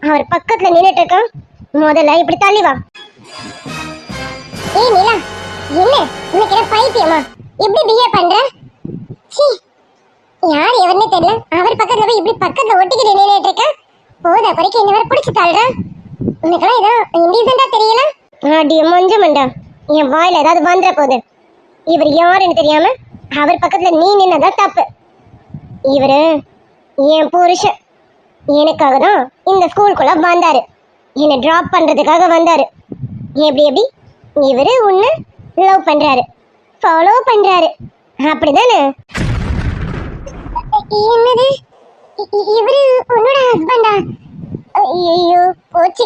அவர் பக்கத்துல நின்னுட்டு இருக்கான். முதல்ல இப்படி தள்ளி வா. ஏய் நிலா, என்ன உனக்கு என்ன பைத்தியமா? எப்படி பிஹேவ் பண்ற? சீ, யார் எவருன்னே தெரியல, அவர் பக்கத்துல போய் இப்படி பக்கத்துல ஒட்டிக்கிட்டு நின்னுட்டு இருக்க. போதா குறைக்க என்ன வேற பிடிச்சி தள்ளுற. உனக்கெல்லாம் ஏதோ இன்டீசெண்டா தெரியல. அடி மஞ்ச மண்டா, என் வாயில ஏதாவது வந்துட போகுது. இவர் யாருன்னு தெரியாம அவர் பக்கத்துல நீ நின்னதான் தப்பு. இவரு என் புருஷன். எனக்காக தான் இந்த ஸ்கூலுக்குள்ள வந்தாரு. என்னை டிராப் பண்றதுக்காக வந்தாரு. எப்படி இவரு உன்னை லவ் பண்றாரு, ஃபாலோ பண்றாரு, அப்படிதானே? என்னது, இவரு உன்னோட ஹஸ்பண்டா? ஐயோ போச்சு.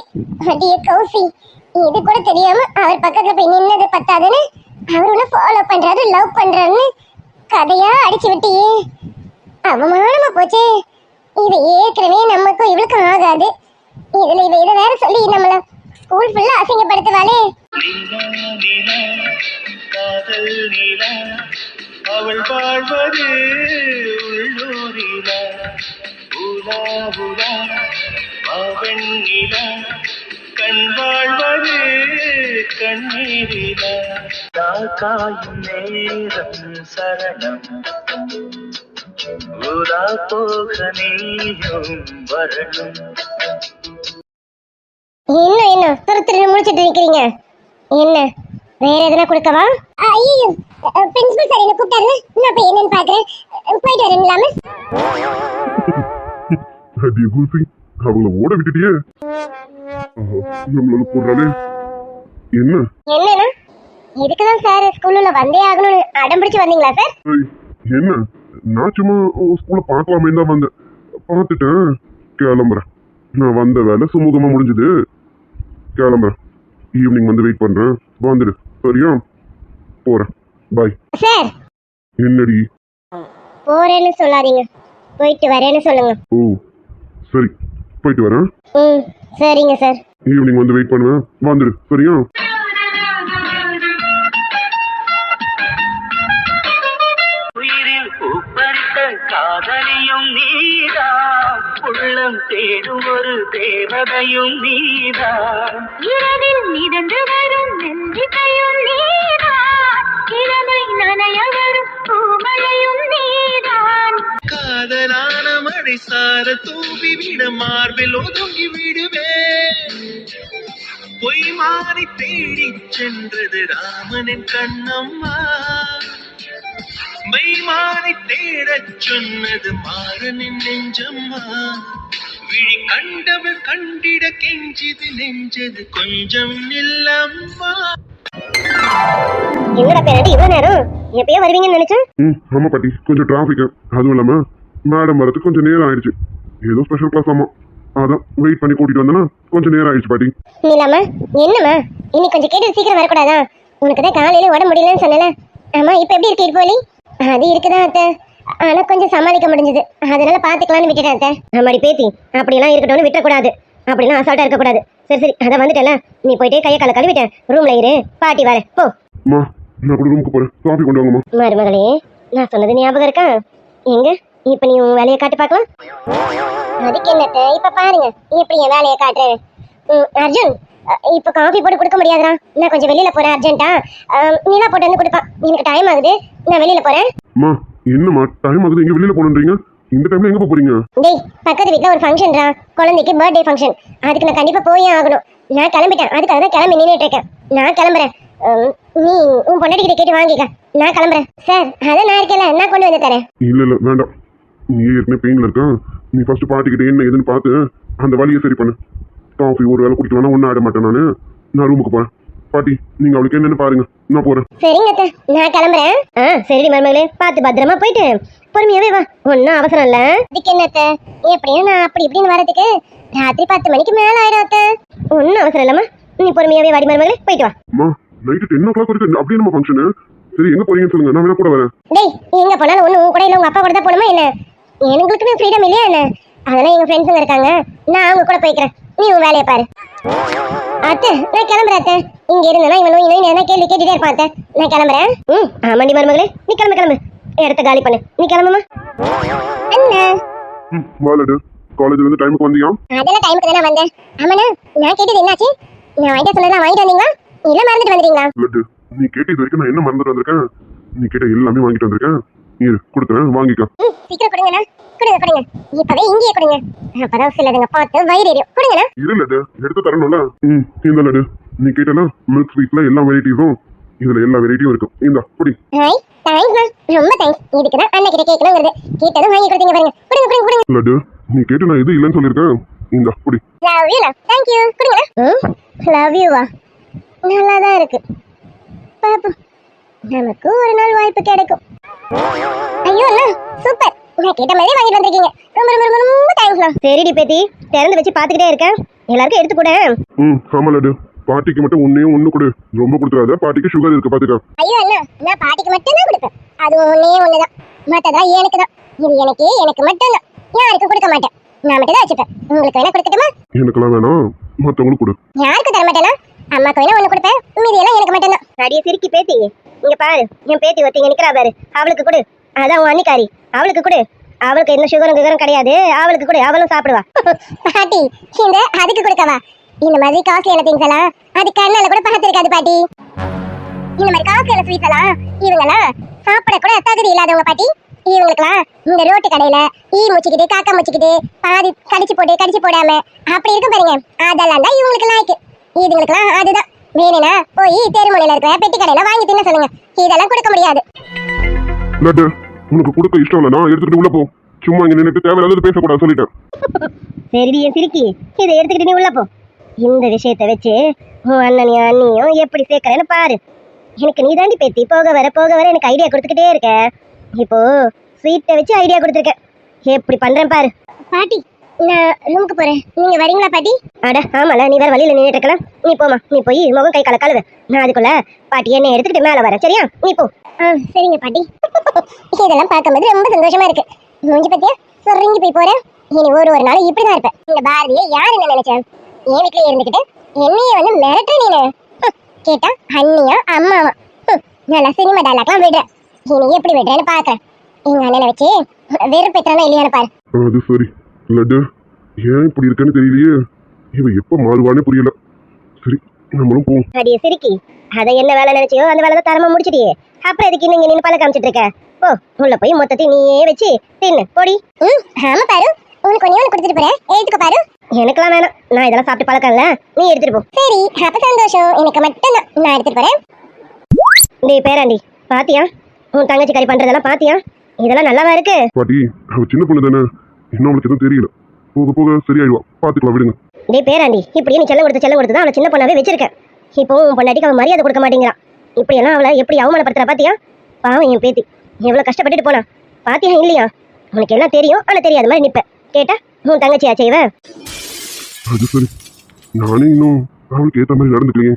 அடியே கௌசி, இது கூட தெரியாம அவர் பக்கத்துல போய் நின்னது பத்தாதுன்னு அவரோட ஃபாலோ பண்றாரு, லவ் பண்றாருன்னு கதையா அடிச்சு விட்டியே. அவமானமா போச்சே. இது ஏற்கனவே நமக்கும் இவளுக்கும் ஆகாது. இதுல இதை வேற சொல்லி நம்மள ஸ்கூல் ஃபுல்லா அசிங்கப்படுத்துவாளே. காதல் நீலா அவள் வாழ்வது உள்ளூரிலா உலா உலா அவன் நிலா கண் வாழ்வது கண்ணீரிலா காயும் நேரம் சரணம் உலா போக நீயும் வரணும். என்ன துரு முடிச்சிட்டு இருக்கிறீங்க? என்ன வேற எதனா கொடுக்கவா? ஐயோ பிரின்சிபல் சார் என்ன கூப்பிட்டாரு, நான் போய் என்னன்னு பாக்குறேன். போயிட்டு வரேன். அடி குல்ஃபி, அவங்கள ஓட விட்டுட்டியே. நம்மளால போடுறாளே. என்ன என்னன்னா இதுக்குதான் சார் ஸ்கூல்ல வந்தே ஆகணும்னு அடம் பிடிச்சு வந்தீங்களா சார்? என்ன, நான் சும்மா ஸ்கூல்ல பார்க்கலாமே தான் வந்தேன். பார்த்துட்டேன், கிளம்புறேன். நான் வந்த வேலை சுமூகமா முடிஞ்சது, கிளம்புறேன். ஈவினிங் வந்து வெயிட் பண்றேன், வந்துடு. சரியா? போறேன். பாய். சார் என்னடி? போறேன்னு சொல்லாதீங்க, போயிட்டு வரேன்னு சொல்லுங்க. ஓ சரி, போயிட்டு வரேன். சரிங்க சார். ஈவினிங் வந்து வெயிட் பண்ணுவேன், வந்துடு. சரியா? உயிரில் பூப்பறித்த காதலியும் நீதான், உள்ளம் தேடும் ஒரு தேவதையும் நீதான். இரவில் மிதந்து வரும் நெஞ்சிகையும் நீதான், இளமை நனைய வரும் பூமழையும் நீதான். காதலான மழை சார தூவி விட மார்பில் ஒதுங்கி விடுவேன். பொய் மாறி தேடி சென்றது ராமனின் கண்ணம்மா, மை மாறி தேடச் சொன்னது மாறனின் நெஞ்சம்மா. விழி கண்டவள் கண்டிட கெஞ்சிது நெஞ்சது கொஞ்சம் நில்லம்மா. என்னடா பேரடி இவ்வளவு நேரம்? எப்பயோ வருவீங்கன்னு நினைச்சேன். ஆமா பாட்டி, கொஞ்சம் டிராஃபிக். அதுவும் இல்லாம மேடம் வரதுக்கு கொஞ்சம் நேரம் ஆயிடுச்சு. ஏதோ ஸ்பெஷல் கிளாஸ் ஆமா, அதான் வெயிட் பண்ணி கூட்டிட்டு வந்தேன்னா கொஞ்சம் நேரம் ஆயிடுச்சு பாட்டி. நீலாமா என்னம்மா இன்னைக்கு கொஞ்சம் கேட்டு சீக்கிரம் வரக்கூடாதா? உனக்கு தான் காலையில உடம்பு முடியலன்னு சொன்னல. ஆமா இப்ப எப்படி இருக்கு இருப்போலி? அது இருக்குதான் அத்தை, ஆனா கொஞ்சம் சமாளிக்க முடிஞ்சது, அதனால பாத்துக்கலாம்னு விட்டுட்டேன் அத்தை. நம்மடி பேத்தி அப்படியெல்லாம் இருக்கட்டும்னு விட்டக்கூடாது, அப்படிலாம் அசால்ட்டா இருக்கக்கூடாது. சரி சரி, அதை வந்துட்டல, நீ போயிட்டு கையை காலை கழுவிட்டேன், ரூம்ல இரு, பாட்டி வர போ. அம்மா நான் கூட ரூமுக்கு போறேன், காஃபி கொண்டு வாங்கம்மா. மருமகளே, நான் சொன்னது ஞாபகம் இருக்கா? எங்க இப்ப நீ உன் வேலையை காட்டு பார்க்கலாம். அதுக்கு என்னத்த இப்ப பாருங்க எப்படி என் வேலையை காட்டுறேன். அர்ஜுன் இப்ப காஃபி போட்டு கொடுக்க முடியாதுடா, நான் கொஞ்சம் வெளியில போறேன் அர்ஜென்ட்டா. நீலா போட்டு வந்து கொடுப்பான், எனக்கு டைம் ஆகுது, நான் வெளியில போறேன். அம்மா என்னம்மா டைம் ஆகுது, எங்க வெளியில போறீங்க? இந்த டைம்ல எங்க போறீங்க? டேய் பக்கத்து வீட்ல ஒரு ஃபங்க்ஷன்டா, குழந்தைக்கு பர்த்டே ஃபங்க்ஷன், அதுக்கு நான் கண்டிப்பா போயே ஆகணும். நான் கிளம்பிட்டேன், அதுக்காக தான் கிளம்பி நின்னுட்டு இருக்கேன். நான் கிளம்புறேன், நீ உன் பொண்டாட்டி கிட்ட கேட்டு வாங்கிக்க. நான் கிளம்புறேன் சார். அதான் நான் இருக்கேன்ல, நான் கொண்டு வந்து தரேன். இல்ல வேண்டாம், நீ ஏற்கனவே பெயின்ல இருக்க. நீ ஃபர்ஸ்ட் பாட்டிக்கிட்ட என்ன ஏதுன்னு பார்த்து அந்த வழியை சரி பண்ணு. காஃபி ஒரு வேலை குடிக்க வேணா ஒன்னும் ஆட மாட்டேன். நான் ரூமுக்கு போறேன். பாட்டி நீங்க அவளுக்கு என்னன்னு பாருங்க, நான் போறேன். சரிங்க அத்தை, நான் கிளம்புறேன். சரி மருமகளே, பார்த்து பத்திரமா போயிட்டு பொறுமையாவே வா, ஒன்னும் அவசரம் இல்ல. அதுக்கு என்ன அத்தை, எப்படியும் நான் அப்படி இப்படின்னு வரதுக்கு ராத்திரி 10 மணிக்கு மேல ஆயிடும் அத்தை. ஒன்னும் அவசரம் இல்லம்மா, நீ பொறுமையாவே வாடி மருமகளே, போயிட்டு வா. அம்மா நைட்டு 10 o'clock வரைக்கும் அப்படியே நம்ம ஃபங்க்ஷனு. சரி எங்க போறீங்கன்னு சொல்லுங்க, நான் வேணா கூட வரேன். டேய் எங்க போனாலும் ஒண்ணு உன் கூட இல்ல உங்க அப்பா கூட தான் போணுமா என்ன? எங்களுக்குன்னு ஃப்ரீடம் இல்லையா என்ன? அதெல்லாம் எங்க ஃப்ரெண்ட்ஸுங்க இருக்காங்க, நான் அவங்க கூட போய்க்கிறேன், நீ உன் வேலையை பாரு. அத்தை நான் கிளம்புறேன் அத்தை. இங்க இருந்தா இவன் நோய் என்ன கேள்வி கேட்டுட்டே இருப்பான் அத்தை. நான் கிளம்புறேன். ஆமாண்டி மருமகளே, நீ கிளம்பு, இடத்த காலி பண்ணு, நீ கிளம்புமா. அண்ணா வாலடு காலேஜ்ல இருந்து டைமுக்கு வந்தியா? அதெல்லாம் டைமுக்கு தானே வந்தேன். ஆமாண்ணா, நான் கேட்டது என்னாச்சு? நான் வாங்கிட்டு சொன்னதெல்லாம் வாங்கிட்டு வந்தீங்களா இல்ல மறந்துட்டு வந்துட்டீங்களா? லட்டு நீ கேட்டது வரைக்கும் நான் என்ன மறந்துட்டு வந்திருக்கேன்? நீ கேட்ட எல்லாமே வாங்கிட்டு வந்திருக்கேன். இரு கொடுத்துறேன், வாங்கிக்க. சீக்கிரம் கொடுங்கண்ணா, கொடுங்க இப்பவே இங்கேயே கொடுங்க, அப்பதான் சிலதுங்க பார்த்து வயிறு எரியும். கொடுங்கண்ணா. இரு லட்டு எடுத்து தரணும்ல. இந்த லட்டு நீ கேட்டல மில்க் ஸ்வீட்ல எல்லா வெரைட்டிஸும், இதுல எல்லா வெரைட்டியும் இருக்கும். இந்த புடி. ஹாய் தேங்க்ஸ்ண்ணா, ரொம்ப தேங்க்ஸ். இதுக்கு தான் அண்ணா கிட்ட கேட்கணுங்கிறது, கேட்டதும் வாங்கி கொடுத்தீங்க பாருங்க. கொடுங்க. லட்டு நீ கேட்டு நான் எது இல்லைன்னு சொல்லியிருக்கேன். இந்த புடி. Love you thank you. கொடுங்கண்ணா. லவ் யூவா? நல்லா தான் இருக்கு, பாப்போம், நமக்கு ஒரு நாள் வாய்ப்பு கிடைக்கும். ஐயோ அண்ணா சூப்பர், நான் கேட்ட மாதிரி வாங்கிட்டு வந்திருக்கீங்க. ரொம்ப ரொம்ப ரொம்ப ரொம்ப தேங்க்ஸ்ண்ணா. சரிடி பேத்தி, திறந்து வச்சு பார்த்துக்கிட்டே இருக்கேன். எல்லாருக்கும் எடுத்து கூட. ஆமா லட்டு, பாட்டிக்கு மட்டும் ஒண்ணு கொடு, ரொம்ப கொடுத்துறாத, பாட்டிக்கு சுகர் இருக்கு பாத்துக்க. ஐயோ அண்ணா, நான் பாட்டிக்கு மட்டும் தான் கொடுப்பேன். அது ஒண்ணுதான், மத்ததான் எனக்கு தான். இது எனக்கு மட்டும் தான், யாருக்கும் கொடுக்க மாட்டேன். நான் மட்டும் தான் வச்சுப்பேன். உங்களுக்கு வேணா கொடுக்கட்டுமா? எனக்கெல்லாம் வேணாம், மத்தவங்களுக்கு கொடு. யாருக்கும் தர மாட்டேனா? அம்மாக்கு வேணா ஒண்ணு கொடுப்பேன், மீதியெல்லாம் எனக்கு மட்டும் தான். அடியே சிரிக்கி பேத்தி, இங்க பாரு, என் பேத்தி ஒருத்திங்க நிக்கிறா பாரு, அவளுக்கு கொடு. அதான் உன் அண்ணிக்காரி, அவளுக்கு கொடு. அவளுக்கு என்ன சுகரும் கிடையாது, அவளுக்கு கொடு, அவளும் சாப்பிடுவா. பாட்டி, இந்த அதுக்கு கொடுக்கவா? இந்த மாதிரி காஸ்ட்லியான திங்ஸ் எல்லாம் அது கண்ணால கூட பார்த்திருக்காது பாட்டி. இந்த மாதிரி காஸ்ட்லியான ஸ்வீட்ஸ் எல்லாம் இவங்கெல்லாம் சாப்பிட கூட தகுதி இல்லாதவங்க பாட்டி. இவங்களுக்குலாம் இந்த ரோட்டு கடையில ஈ முச்சிக்கிட்டு காக்கா முச்சிக்கிட்டு பாதி கடிச்சு போடாம அப்படி இருக்கும் பாருங்க, அதெல்லாம் தான் இவங்களுக்கு லாய்க்கு. இதுங்களுக்குலாம் அதுதான் வேணும்னா போய் தெருமுனையில இருக்கிற பெட்டி கடையில வாங்கி தின்ன சொல்லுங்க. இதெல்லாம் கொடுக்க முடியாது. லட்டு, உனக்கு கொடுக்க இஷ்டம் இல்லைனா எடுத்துக்கிட்டு உள்ள போ. சும்மா இங்க நின்னுட்டு தேவையில்லாதது பேசக்கூடாது சொல்லிட்டேன். சரிடி என் சிரிக்கி, இதை எடுத்துக்கிட்டு நீ உள்ள போ. இந்த விஷயத்தை வச்சு உன் அண்ணனையும் அண்ணியும் எப்படி சேர்க்கறேன்னு பாரு. எனக்கு நீ தாண்டி பேத்தி, போக வர எனக்கு ஐடியா கொடுத்துக்கிட்டே இருக்க. இப்போ ஸ்வீட்டை வச்சு ஐடியா கொடுத்துருக்கேன், எப்படி பண்றேன் பாரு. பாட்டி, நான் ரூமுக்கு போறேன், நீங்க வரீங்களா பாட்டி? அட ஆமால, நீ வேற வழியில நின்றுட்டு இருக்கலாம். நீ போமா, நீ போய் முகம் கை கால கழுவு. நான் அதுக்குள்ள பாட்டி என்ன எடுத்துக்கிட்டு மேல வரேன், சரியா? நீ போ. சரிங்க பாட்டி. இதெல்லாம் பார்க்கும்போது ரொம்ப சந்தோஷமா இருக்கு. மூஞ்சி பத்தியா சொரிஞ்சு போய் போறேன். இனி ஒரு நாள் இப்படிதான் இருப்பேன். இந்த பாரதியை யாரு என்ன நினைச்சேன்? என் வீட்டுல இருந்துகிட்டு என்னைய வந்து மிரட்டுற நீனு. கேட்டா அண்ணியா அம்மாவா? நல்லா சினிமா டைலாக்லாம் விடுறேன். இனி எப்படி விடுறேன்னு பாக்குறேன். எங்க அண்ணனை வச்சு வெறுப்பேற்றானா இல்லையான்னு பாரு. அது சரி லட்டு, ஏன் இப்படி இருக்கேன்னு தெரியலையே. இவ எப்ப மாறுவானே புரியல. சரி, நம்மளும் போவோம். அடியே சிரிக்கி, அதை என்ன வேலை நினைச்சியோ அந்த வேலை தான் தரமா முடிச்சிட்டியே. அப்புறம் எதுக்கு நீங்க நின்று பழக்க காமிச்சிட்டு இருக்க? போ, உள்ள போய் மொத்தத்தையும் நீயே வச்சு தின்னு போடி. ஆமா பாரு, உனக்கு கொஞ்சம் கொடுத்துட்டு போறேன், எடுத்துக்க பாரு. எனக்கெல்லாம் வேணாம், நான் இதெல்லாம் சாப்பிட்டு பழக்கம்ல, நீ எடுத்துட்டு போ. சரி, அப்ப சந்தோஷம், எனக்கு மட்டும் தான், நான் எடுத்துட்டு போறேன். டேய் பேராண்டி, பாத்தியா உன் தங்கச்சி கறி பண்றதெல்லாம் பாத்தியா? இதெல்லாம் நல்லாவா இருக்கு? பாட்டி, அவ சின்ன பொண்ணு தானே, இன்னும் அவளுக்கு எதுவும் தெரியல. போக போக சரியாயிடுவா, பாத்துக்கலாம், விடுங்க. டேய் பேராண்டி, இப்படியே நீ செல்லம் கொடுத்து தான் அவளை சின்ன பொண்ணாவே வச்சிருக்கேன். இப்போ உன் பொண்டாட்டிக்கு அவன் மரியாதை கொடுக்க மாட்டேங்கிறான். இப்படி எல்லாம் அவளை எப்படி அவமானப்படுத்துறா பாத்தியா? பாவம் என் பேத்தி எவ்வளவு கஷ்டப்பட்டுட்டு போனா பாத்தியா இல்லையா? உனக்கு எல்லாம் தெரியும், ஆனா தெரியாத மாதிரி நிப்ப. கேட்டா உன் தங்கச்சி ஆச்சே இவ. அது சரி, நானே இன்னும் அவளுக்கு ஏத்த மாதிரி நடந்துக்கலையே.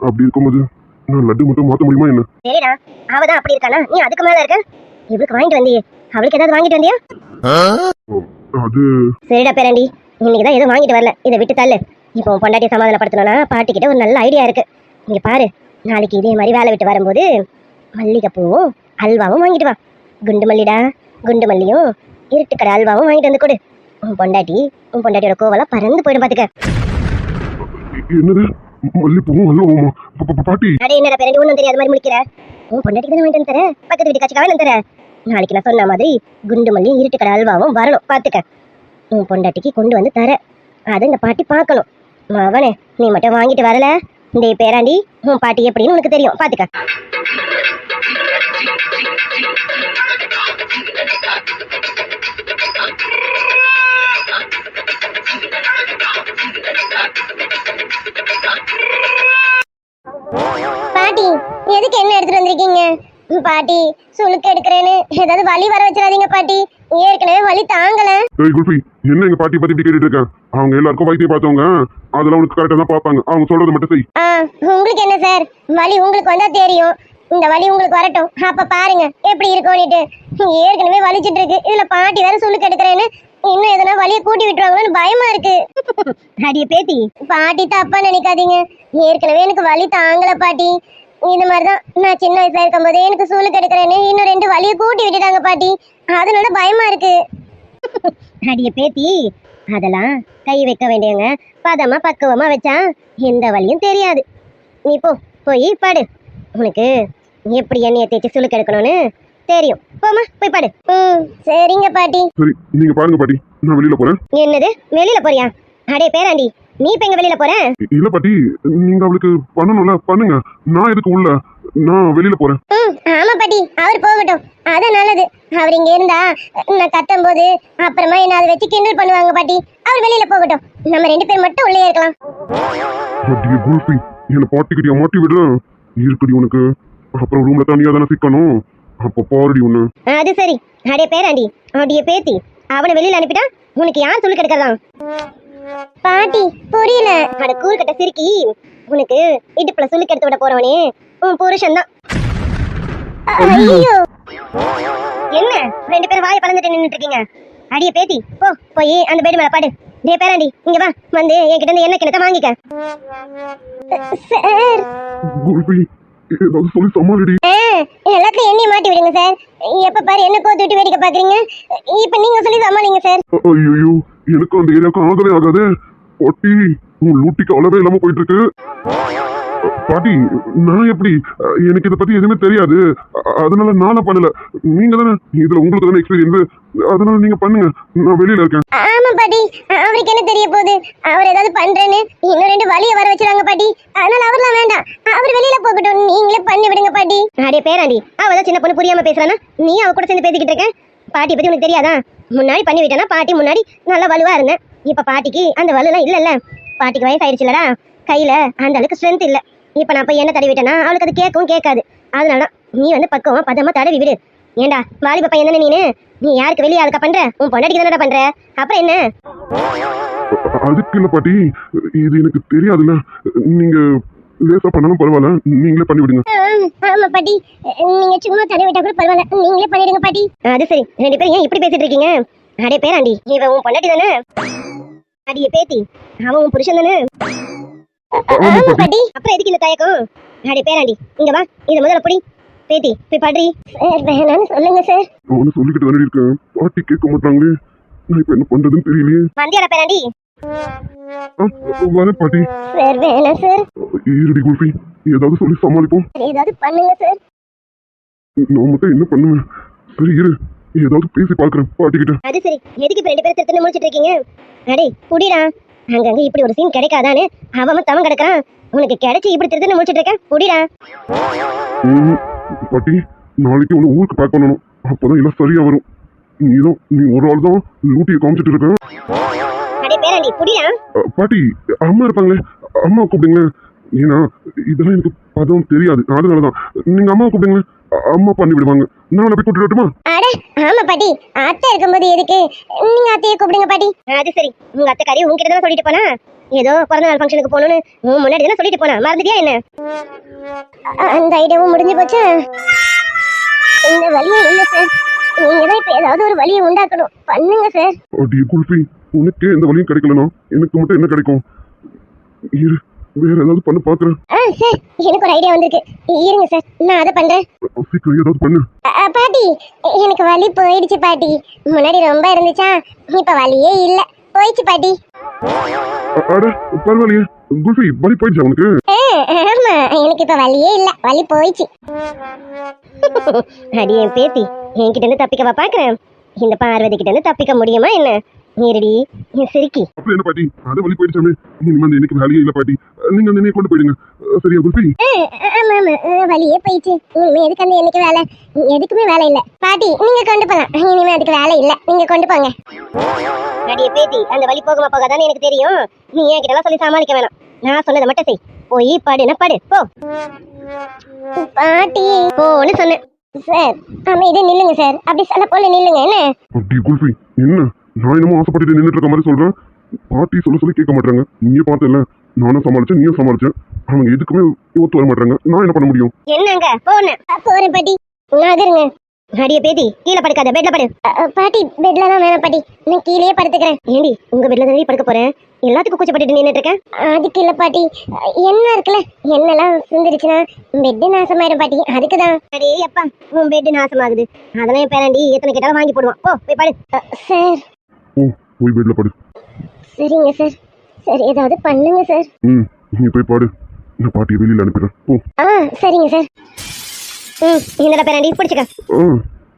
அப்படி இருக்கும்போது நான் லட்டு மட்டும் மாத்த முடியுமா என்ன? சரிடா, அவதான் அப்படி இருக்கானா, நீ அதுக்கு மேல இருக்க. இவளுக்கு வாங்கிட்டு வந்தியே, அவளுக்கு ஏதாவது வாங்கிட்டு வந்தியா? அது சரிடா பேராண்டி, இன்னைக்குதான் எதுவும் வாங்கிட்டு வரல, இதை விட்டு தள்ளு. இப்போ உன் பொண்டாட்டியை சமாதானப்படுத்தணும்னா பாட்டிக்கிட்ட ஒரு நல்ல ஐடியா இருக்கு. இங்க பாரு, நாளைக்கு இதே மாதிரி வேலை விட்டு வரும்போது மல்லிகைப்பூவும் அல்வாவும் வாங்கிட்டு வா. குண்டு மல்லிடா, குண்டு மல்லியும் இருட்டுக்கடை அல்வாவும் வாங்கிட்டு வந்து கொடு. உன் பொண்டாட்டியோட கோவலாம் பறந்து போயிடும் பாத்துக்க. என்னது மல்லிப்பூவும் அல்வாவுமா? பாட்டி, அடே என்னடா பேரண்டி, ஒன்றும் தெரியாத மாதிரி முடிக்கிற. உன் பொண்டாட்டிக்கு தானே வாங்கிட்டு வந்து தரேன், பக்கத்து வீட்டு காட்சிக்காக வந்து தரேன். நாளைக்கு நான் சொன்ன மாதிரி குண்டு மல்லியும் இருட்டுக்கடை அல்வாவும் வரணும் பாத்துக்க. உன் பொண்டாட்டிக்கு கொண்டு வந்து தர, அதை இந்த பாட்டி பார்க்கணும். அவனே நீ மட்டும் வாங்கிட்டு வரல, இந்த பேராண்டி உன் பாட்டி எப்படின்னு உனக்கு தெரியும் பாத்துக்க. பாட்டி, எதுக்கு என்ன எடுத்துட்டு வந்திருக்கீங்க? பாட்டி, சுளுக்கு எடுக்கிறேன்னு ஏதாவது வலி வர வச்சிடாதீங்க பாட்டி, ஏற்கனவே வலி தாங்கல. ஏய் குல்ஃபி, என்ன எங்க பாட்டி பத்தி இப்படி கேட்டுட்டு இருக்க? அவங்க எல்லாருக்கும் வைத்தியம் பார்த்தவங்க, அதெல்லாம் உனக்கு கரெக்டா தான் பார்ப்பாங்க. அவங்க சொல்றதை மட்டும் செய். உங்களுக்கு என்ன சார், வலி உங்களுக்கு வந்தா தெரியும், இந்த வலி உங்களுக்கு வரட்டும், அப்ப பாருங்க எப்படி இருக்கும்னுட்டு. ஏற்கனவே வலிச்சிட்டு இருக்கு, இதுல பாட்டி வேற சுளுக்கு எடுக்கிறேன்னு இன்னும் எதனா வலியை கூட்டி விட்டுருவாங்களோன்னு பயமா இருக்கு. அடியே பேத்தி, பாட்டி தப்பா நினைக்காதீங்க, ஏற்கனவே எனக்கு வலி தாங்கல பாட்டி. இந்த மாதிரிதான் நான் சின்ன வயசுல இருக்கும் போதே எனக்கு சுளுக்கு எடுக்கிறேன்னு இன்னும் 2 வலியை கூட்டி விட்டுட்டாங்க பாட்டி, அதனால பயமா இருக்கு. அடியே பேத்தி, அதெல்லாம் கை வைக்க வேண்டியவங்க பதமா பக்குவமா வச்சா எந்த வலியும் தெரியாது. நீ போய் பாடு, உனக்கு எப்படி எண்ணெயை தேய்ச்சி சுளுக்கு எடுக்கணும்னு தெரியும். போமா போய் பாடு. சரிங்க பாட்டி. சரி, நீங்க பாருங்க பாட்டி, நான் வெளியில போறேன். என்னது வெளியில போறியா? அடே பேராண்டி, நீ இப்ப எங்க வெளியில போற? இல்ல பாட்டி, நீங்க அவளுக்கு பண்ணணும்ல, பண்ணுங்க. நான் எதுக்கு உள்ள, நான் வெளியில போறேன். ஆமா பாட்டி, அவர் போகட்டும், அதான் நல்லது. அவர் இங்க இருந்தா நான் கத்தும் போது அப்புறமா என்ன அதை வச்சு கிண்டல் பண்ணுவாங்க பாட்டி. அவர் வெளியில போகட்டும், நம்ம 2 பேர் மட்டும் உள்ளே இருக்கலாம். அடியே குல்ஃபி, என்ன பாட்டிக்கிட்டியா மாட்டி விடுற? இருக்குடி உனக்கு. அப்புறம் ரூம்ல தனியா தானே சிக்கணும். அப்ப பாருடி ஒண்ணு. அது சரி. அடே பேராண்டி, அடிய பேத்தி, அவனை வெளியில அனுப்பிட்டா உனக்கு யார் சொல்லி கிடைக்கிறதா? பாட்டி புரியல. அட கூறு கட்ட சிரிக்கி, உனக்கு இடுப்புல சொல்லி கெடுத்து விட போறவனே உன் புருஷன் தான். ஐயோ, என்ன ரெண்டு பேரும் வாயை பழந்துட்டு நின்னுட்டு இருக்கீங்க? அடிய பேத்தி, போ போய் அந்த பெட் மேல பாடு. டே பேராண்டி, இங்க வா, வந்து என்கிட்ட இருந்து என்ன கிணத்த வாங்கிக்க. சார், குல்பி ஏதாவது சொல்லி சமாளிடி. எல்லாத்தையும் எண்ணி மாட்டி விடுங்க சார். எப்ப பாரு என்ன கோத்து விட்டு வேடிக்கை பாக்குறீங்க. இப்ப நீங்க சொல்லி சமாளிங்க சார். ஐயோ, எனக்கு அந்த ஏரியாவுக்கு ஆகவே ஆகாது. பாட்டி உன் லூட்டிக்கு அளவே இல்லாம போயிட்டு இருக்கு. பாட்டி நான் எப்படி, எனக்கு இதை பத்தி எதுவுமே தெரியாது, அதனால நானும் பண்ணல. நீங்க தானே இதுல உங்களுக்கு தானே எக்ஸ்பீரியன்ஸ், அதனால நீங்க பண்ணுங்க, நான் வெளியில இருக்கேன். ஆமா பாட்டி, அவருக்கு என்ன தெரிய போகுது? அவர் ஏதாவது பண்றேன்னு இன்னும் ரெண்டு வழியை வர வச்சிருக்காங்க பாட்டி. அதனால அவர்லாம் வேண்டாம், அவர் வெளியில போகட்டும், நீங்களே பண்ணி விடுங்க பாட்டி. அடே பேராண்டி, அவதான் சின்ன பொண்ணு புரியாம பேசுறானா, நீ அவ கூட சேர்ந்து பேசிக்கிட்டு இருக்க. பாட்டி பத்தி உனக்கு தெரியாதா? முன்னாடி பண்ணி விட்டேன்னா பாட்டி முன்னாடி நல்லா வலுவா இருந்தேன். இப்ப பாட்டிக்கு அந்த வலுலாம் இல்லல்ல. பாட்டிக்கு வயசாயிடுச்சுலடா, கையில அந்த அளவுக்கு ஸ்ட்ரென்த் இல்ல. இப்ப நான் போய் என்ன தடவி விட்டேன்னா அவளுக்கு அது கேட்கவும் கேட்காது. அதனால நீ வந்து பக்குவமா பதமா தடவி விடு. ஏண்டா வாலிப பையன் தானே நீ யாருக்கு வெளியே அதுக்கா பண்ற? உன் பொண்டாட்டிக்கு தானடா பண்ற, அப்புறம் என்ன? அதுக்கு இல்ல பாட்டி, இது எனக்கு தெரியாதுல்ல, நீங்க லேசா பண்ணாலும் பரவாயில்ல, நீங்களே பண்ணி விடுங்க. ஆமா பாட்டி, நீங்க சும்மா தடவி விட்டா கூட பரவாயில்ல, நீங்களே பண்ணிடுங்க பாட்டி. அது சரி, ரெண்டு பேரும் ஏன் இப்படி பேசிட்டு இருக்கீங்க? அடே பேராண்டி, இவன் உன் பொண்டாட்டி தானே? அடியே பேத்தி, அவன் உன் புருஷன் தானே? பாட்டி, அப்புறம் எதுக்கு இந்த தயக்கம்? அடே பேராண்டி, இங்க வா, இத முதல்ல புடி. பேத்தி போய் பாடுறி. வேணான்னு சொல்லுங்க சார். அவனு சொல்லிக்கிட்டு தானே இருக்கேன், பாட்டி கேட்க மாட்டாங்களே, நான் இப்ப என்ன பண்றதுன்னு தெரியலையே. வந்தியாடா பேராண்டி? வரேன் பாட்டி. சார் வேணாம் சார். இருடி குல்பி, ஏதாவது சொல்லி சமாளிப்போம். ஏதாவது பண்ணுங்க சார். நான் மட்டும் என்ன பண்ணுவேன்? சரி இரு, ஏதாவது பேசி பாக்குறேன் பாட்டி கிட்ட. அது சரி, எதுக்கு இப்ப ரெண்டு பேரும் திருத்தன்னு முடிச்சிட்டு இருக்கீங்க? அடே புடிடா, அங்கங்க இப்படி ஒரு சீன் கிடைக்காதானே அவன் தவன் கிடக்குறான். உனக்கு கிடைச்சி இப்படி திருத்தன்னு முடிச்சிட்டு இருக்க, புடிடா. பாட்டி நாளைக்கு உன்னை ஊருக்கு பேக் பண்ணணும், அப்பதான் எல்லாம் சரியா வரும். நீ ஒரு ஆள் தான் லூட்டியை காமிச்சிட்டு இருக்க. அடே பேராண்டி புடிடா. பாட்டி அம்மா இருப்பாங்களே, அம்மா கூப்பிடுங்களேன். ஏன்னா இதெல்லாம் எனக்கு பதம் தெரியாது, அதனாலதான் நீங்க அம்மா கூப்பிடுங்களேன், அம்மா பண்ணி விடுவாங்க. நான் போய் கூட்டிட்டு வரட்டுமா? அட ஆமா பாட்டி, அத்தை இருக்கும்போது எதுக்கு நீங்க அத்தையை கூப்பிடுங்க பாட்டி. அது சரி, உங்க அத்தைக்காரி உங்ககிட்ட தான் சொல்லிட்டு போனா, ஏதோ பிறந்த நாள் ஃபங்க்ஷனுக்கு போகணும்னு முன்னாடி தானே சொல்லிட்டு போனா, மறந்துட்டியா என்ன? அந்த ஐடியாவும் முடிஞ்சு போச்சு. இந்த வழியே இல்ல சார், நீங்க தான் இப்ப ஏதாவது ஒரு வழியை உண்டாக்கணும், பண்ணுங்க சார். அடி குல்பி, உனக்கே எந்த வழியும் கிடைக்கலனா எனக்கு மட்டும் என்ன கிடைக்கும்? இரு, வேற ஏதாவது பண்ண பாக்குறேன். சார் எனக்கு ஒரு ஐடியா வந்திருக்கு, இருங்க சார் நான் அதை பண்றேன். சீக்கிரம் ஏதாவது பண்ணு. பாட்டி எனக்கு வலி போயிடுச்சு பாட்டி, முன்னாடி ரொம்ப இருந்துச்சா, இப்ப வலியே இல்ல, போயிடுச்சு பாட்டி. அட பரவாயில்லையே குல்பி, வலி போயிடுச்சா உனக்கு? ஆமா, எனக்கு இப்ப வலியே இல்ல, வலி போயிடுச்சு. அடி என் பேத்தி, என்கிட்ட இருந்து தப்பிக்கவா பாக்குறேன்? இந்த பார்வதி கிட்ட இருந்து தப்பிக்க முடியுமா என்ன? நீரடி என் சிரிக்கி. அப்ப என்ன பாட்டி, அது வலி போயிடுச்சாமே, இனிமே இன்னைக்கு வேலையே இல்ல பாட்டி, நீங்க அந்த கொண்டு போயிடுங்க. சரியா குல்பி? ஆமா ஆமா, வலியே போயிடுச்சு, இனிமே எதுக்கு அந்த எனக்கு வேலை? எதுக்குமே வேலை இல்ல பாட்டி, நீங்க கொண்டு போலாம், இனிமே அதுக்கு வேலை இல்ல, நீங்க கொண்டு போங்க. அடியே பேத்தி, அந்த வலி போகுமா போகாதான்னு எனக்கு தெரியும், நீ என்கிட்ட எல்லாம் சொல்லி சமாளிக்க வேணாம், நான் சொன்னதை மட்டும் செய். போய் படுனா படு போ. பாட்டி போன்னு சொன்னேன். சார் அமைதியா நில்லுங்க சார், அப்படி சொல்ல போல நில்லுங்க. என்ன அப்படி குல்பி, என்ன நான் என்னமோ ஆசைப்பட்டு நின்றுட்டு இருக்க மாதிரி சொல்றேன், பாட்டி சொல்ல சொல்லி கேட்க மாட்டாங்க. நீயே பார்த்தல, நானும் சமாளிச்சேன், நீயும் சமாளிச்சேன், அவங்க எதுக்குமே ஒத்து வர மாட்டாங்க, நான் என்ன பண்ண முடியும்? என்னங்க போறேன் பாட்டி, நகருங்க. அடியே பேத்தி, கீழே படுக்காத, பெட்ல படு. பாட்டி பெட்ல தான் வேணாம் பாட்டி, நான் கீழே படுத்துக்கிறேன். ஏண்டி உங்க பெட்ல தான் படுக்க போறேன், எல்லாத்துக்கும் கூச்சப்பட்டு நின்னுட்டு இருக்கேன். அதுக்கு இல்ல பாட்டி, என்ன இருக்குல்ல, என்னெல்லாம் சிந்திருச்சுன்னா பெட் நாசமாயிடும் பாட்டி, அதுக்குதான். அடே அப்பா, உன் பெட் நாசமாகுது, அதெல்லாம் என் பேரண்டி எத்தனை கேட்டாலும் வாங்கி போடுவான். போ போய் படு. சார் போய் பெட்ல படு. சரிங்க சார், சரி ஏதாவது பண்ணுங்க சார். நீ போய் பாடு, நான் பாட்டியை வெளியில அனுப்பிடுறேன். போ. சரிங்க சார். என்னடா பேரண்டி பிடிச்சுக்க.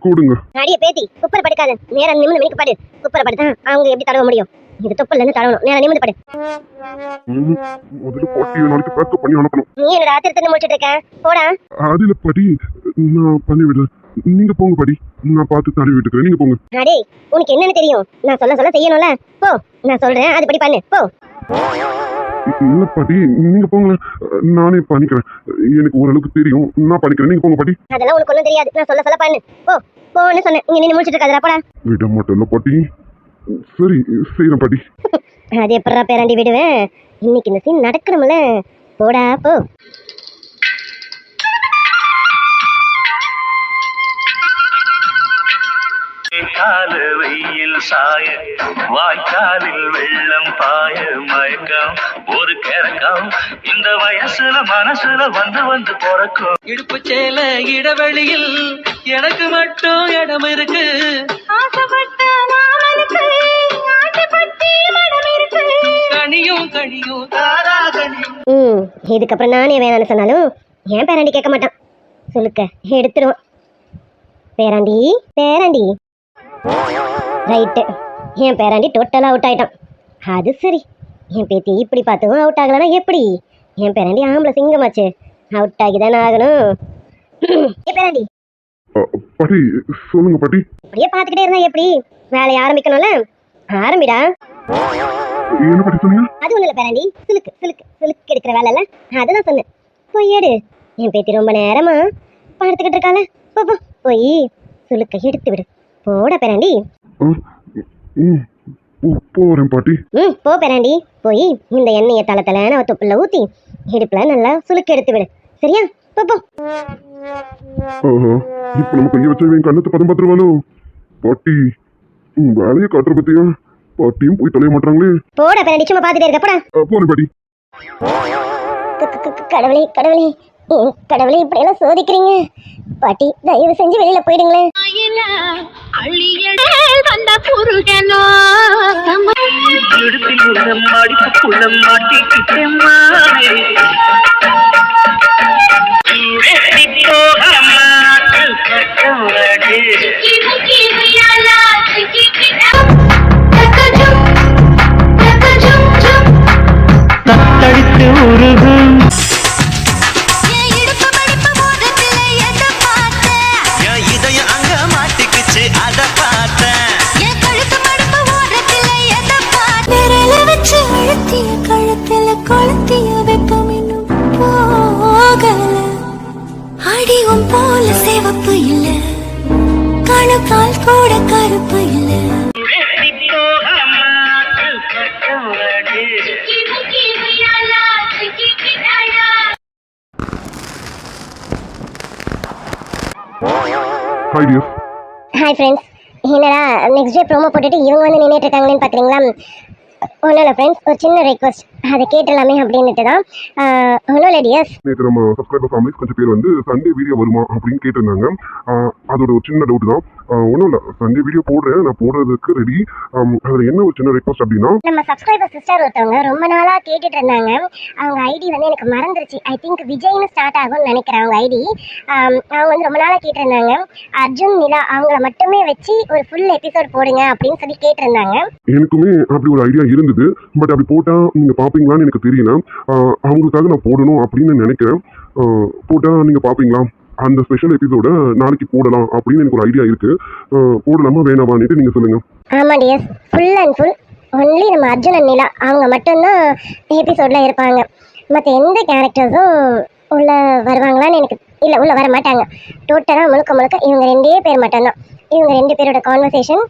கூடுங்க. அடியே பேத்தி, குப்பரை படுக்காத, நேரம் நிமிந்து மணிக்கு படு. குப்பரை படுத்தா அவங்க எப்படி தடவ முடியும்? இது தொப்பல்ல இருந்து தடவணும், நேரம் நிமிந்து படு. முதல்ல பாட்டியை நாளைக்கு பேக்கப் பண்ணி அனுப்பணும். நீ என்னடா திருத்தன்னு முடிச்சிட்டு இருக்க, போடா. அதுல பாட்டி நான் பண்ணி விடுறேன், நீங்க போங்க பாட்டி, நான் பார்த்து தடவி விட்டுக்கிறேன், நீங்க போங்க. அடே உனக்கு என்னன்னு தெரியும், நான் சொல்ல செய்யணும்ல, போ. நான் சொல்றேன் அதுபடி பண்ணு, போ. இல்ல பாட்டி, நீங்க போங்களேன், நானே பண்ணிக்கிறேன். எனக்கு ஓரளவுக்கு தெரியும், நான் பண்ணிக்கிறேன். நீங்க போங்க பாட்டி. அதெல்லாம் உனக்கு ஒன்றும் தெரியாது. நான் சொல்ல பண்ணு. போன்னு சொன்னேன். இங்க நின்று முடிச்சிட்டு இருக்காதா போடா. விட மாட்டேன்ல பாட்டி. சரி, செய்யறேன் பாட்டி. அது எப்படா பேராண்டி விடுவேன்? இன்னைக்கு இந்த சீன் நடக்கணும்ல. போடா போ. கால வெயில் சாய வாய்க்காலில் வெள்ளம் பாய மயக்கம் ஒரு கிறக்கம் இந்த வயசுல மனசுல வந்து வந்து பிறக்கும். இடுப்பு சேல இடைவெளியில் எனக்கு மட்டும் இடம் இருக்கு. கனியும் கனியும் தாரா கனியும். இதுக்கப்புறம் நானே வேணான்னு சொன்னாலும் ஏன் பேராண்டி கேட்க மாட்டான். சொல்லுக்க எடுத்துருவான். பேராண்டி பேராண்டி ரைட்டு. என் பேராண்டி டோட்டலாக அவுட் ஆயிட்டான். அது சரி, என் பேத்தி இப்படி பார்த்துவும் அவுட் ஆகலன்னா எப்படி? என் பேராண்டி ஆம்பளை சிங்கமாச்சு, அவுட் ஆகி தானே ஆகணும். பேராண்டி பாட்டி சொல்லுங்க பாட்டி. அப்படியே பார்த்துக்கிட்டே இருந்தா எப்படி? வேலையை ஆரம்பிக்கணும்ல, ஆரம்பிடா. என்ன பாட்டி சொன்னீங்க? அது ஒன்றும் இல்லை பேராண்டி, சிலுக்கு சிலுக்கு சிலுக்கு எடுக்கிற வேலை இல்லை, அதுதான் சொன்னேன். போய் எடு. என் பேத்தி ரொம்ப நேரமா படுத்துக்கிட்டு இருக்காள, போய் சுலுக்க எடுத்து விடு. போட பேராண்டி. போறேன் பாட்டி. போ பேராண்டி. போய் இந்த எண்ணெயை தலை தொப்புல ஊத்தி இடுப்புல நல்லா சுலுக்கு எடுத்து விடு. சரியா? போ. இப்ப நம்ம கைய வச்ச கண்ணத்தை பதம் பார்த்துருவானோ பாட்டி. வேலையை காட்டுற பத்தியா பாட்டியும் போய் தொலைய மாட்டாங்களே. போட பேராண்டி, சும்மா பார்த்துட்டே இருக்க. போடா. போறேன் பாட்டி. கடவுளே கடவுளே, கடவுளே இப்படி எல்லாம் சோதிக்கிறீங்க. பாட்டி தயவு செஞ்சு வெளியில போயிடுங்களேன். தத்தளித்து உருகும் கொளுத்திய வெப்பம் இன்னும் போகல. அடிவும் போல சிவப்பு இல்ல, கணுக்கால் கூட கருப்பு இல்ல. ஹாய் ஃப்ரெண்ட்ஸ், என்னடா நெக்ஸ்ட் டே ப்ரோமோ போட்டுட்டு இவங்க வந்து நின்றுட்டு இருக்காங்களேன்னு பார்க்குறீங்களா? ஒன்றும் இல்லை ஃப்ரெண்ட்ஸ், ஒரு சின்ன ரெக்வஸ்ட், அதை கேட்டலாமே அப்படின்ட்டு தான். ஒன்றும் இல்லை டியர்ஸ், நேற்று நம்ம சப்ஸ்கிரைபர் ஃபேமிலிஸ் கொஞ்சம் பேர் வந்து சண்டே வீடியோ வருமா அப்படின்னு கேட்டிருந்தாங்க. அதோட ஒரு சின்ன டவுட் தான். ஒன்றும் இல்லை, சண்டே வீடியோ போடுறேன், நான் போடுறதுக்கு ரெடி. அதில் என்ன ஒரு சின்ன ரெக்வஸ்ட் அப்படின்னா, நம்ம சப்ஸ்கிரைபர் சிஸ்டர் ஒருத்தவங்க ரொம்ப நாளாக கேட்டுட்டு இருந்தாங்க. அவங்க ஐடி வந்து எனக்கு மறந்துருச்சு. ஐ திங்க் விஜய்னு ஸ்டார்ட் ஆகும்னு நினைக்கிறேன் அவங்க ஐடி. அவங்க வந்து ரொம்ப நாளாக கேட்டிருந்தாங்க, அர்ஜுன் நிலா அவங்கள மட்டுமே வச்சு ஒரு ஃபுல் எபிசோட் போடுங்க அப்படின்னு சொல்லி கேட்டிருந்தாங்க. எனக்குமே அப்படி ஒரு ஐடியா இருந்தது. பட் அப்படி போட்டால் நீங்கள் பார்ப்பீங்களான்னு எனக்கு தெரியல. அவங்களுக்காக நான் போடணும் அப்படின்னு நினைக்கிறேன். போட்டால் நீங்கள் பார்ப்பீங்களா? அந்த ஸ்பெஷல் எபிசோட நாளைக்கு போடலாம் அப்படின்னு எனக்கு ஒரு ஐடியா இருக்கு. போடலாமா வேணாமான்னுட்டு நீங்கள் சொல்லுங்கள். ஆமாம் dears, full and full only நம்ம அர்ஜுன் அண்ட் நிலா அவங்க மட்டும்தான் எபிசோடில் இருப்பாங்க. மற்ற எந்த கேரக்டர்ஸும் உள்ள வருவாங்களான்னு எனக்கு இல்லை, உள்ள வர மாட்டாங்க. டோட்டலாக முழுக்க இவங்க 2 பேர் மட்டும்தான். இவங்க 2 பேரோட கான்வர்சேஷன்,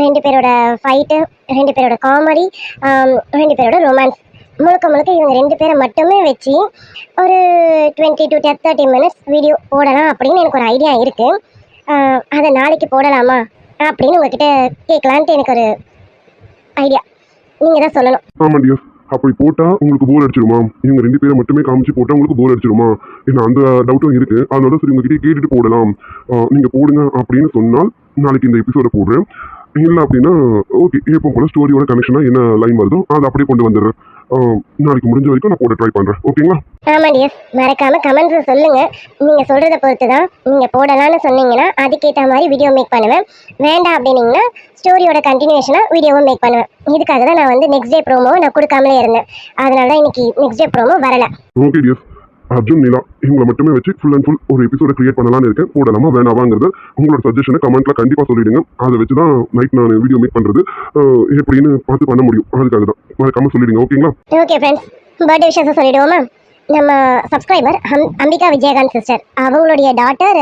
2 பேரோட ஃபைட்டு, 2 பேரோட காமெடி, 2 பேரோட ரொமான்ஸ், முழுக்க இவங்க 2 பேரை மட்டுமே வச்சு ஒரு 20 to 30 minutes வீடியோ போடலாம் அப்படின்னு எனக்கு ஒரு ஐடியா இருக்குது. அதை நாளைக்கு போடலாமா அப்படின்னு உங்ககிட்ட கேட்கலான்ட்டு எனக்கு ஒரு ஐடியா. நீங்கள் தான் சொல்லணும். ஆமாம் டியர், அப்படி போட்டால் உங்களுக்கு போர் அடிச்சிருமா? இவங்க 2 பேரை மட்டுமே காமிச்சு போட்டால் உங்களுக்கு போர் அடிச்சிருமா? ஏன்னா அந்த டவுட்டும் இருக்குது. அதனால சரி உங்ககிட்ட கேட்டுட்டு போடலாம், நீங்கள் போடுங்க அப்படின்னு சொன்னால் நாளைக்கு இந்த எபிசோட போடுறேன். இல்லை அப்படின்னா ஓகே, எப்போ போல ஸ்டோரியோட கனெக்ஷனாக என்ன லைன் வருதோ அதை அப்படியே கொண்டு வந்துடுறேன். நாளைக்கு முடிஞ்ச வரைக்கும் நான் போட ட்ரை பண்ணுறேன். ஓகேங்களா? ஆமாம் டியர்ஸ், மறக்காம கமெண்ட்ஸில் சொல்லுங்கள். நீங்கள் சொல்கிறத பொறுத்து தான் நீங்கள் போடலான்னு சொன்னீங்கன்னா அதுக்கேற்ற மாதிரி வீடியோ மேக் பண்ணுவேன். வேண்டாம் அப்படின்னீங்கன்னா ஸ்டோரியோட கண்டினியூஷனாக வீடியோவும் மேக் பண்ணுவேன். இதுக்காக தான் நான் வந்து நெக்ஸ்ட் டே ப்ரோமோ நான் கொடுக்காமலே இருந்தேன். அதனால தான் இன்னைக்கு நெக்ஸ்ட் டே ப்ரோமோ வரலை. ஓகே டியர்ஸ், அர்ஜுன் நிலா இவங்களை மட்டுமே வச்சு ஃபுல் அண்ட் ஃபுல் ஒரு எபிசோட கிரியேட் பண்ணலாம்னு இருக்கேன். போடலாமா வேணாவாங்கிறது உங்களோட சஜஷனை கமெண்ட்ல கண்டிப்பா சொல்லிடுங்க. அதை வச்சு தான் நைட் நான் வீடியோ மேக் பண்றது எப்படின்னு பார்த்து பண்ண முடியும். அதுக்காக தான் மறக்காம சொல்லிடுங்க. ஓகேங்களா? ஓகே ஃப்ரெண்ட்ஸ், பர்த்டே விஷயம் சொல்லிடுவோமா? நம்ம சப்ஸ்கிரைபர் அம்பிகா விஜயகாந்த் சிஸ்டர் அவங்களுடைய டாட்டர்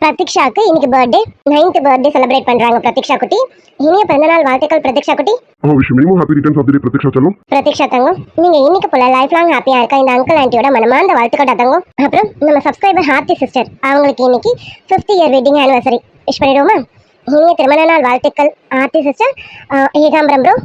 பிரதீக்ஷாக்கு இன்னைக்கு பர்த்டே, 9th பர்த்டே செலிப்ரேட் பண்றாங்க. பிரதீக்ஷா குட்டி, இனிய பிறந்தநாள் வாழ்த்துக்கள் பிரதீக்ஷா குட்டி. விஷயம் minimum happy returns of the day Pratiksha செல்லும். பிரதீக்ஷா தங்கம், நீங்க இன்னைக்கு போல லைஃப் லாங் ஹாப்பியா இருக்க இந்த அங்கிள் ஆண்டியோட மனமார்ந்த வாழ்த்துக்கள் தங்கம். அப்புறம் நம்ம சப்ஸ்கிரைபர் ஹார்த்தி சிஸ்டர் அவங்களுக்கு இன்னைக்கு 5th year wedding anniversary wish பண்ணிடுவோமா? இனிய திருமண நாள் வாழ்த்துக்கள் Aarthi sister. Ekambaram bro,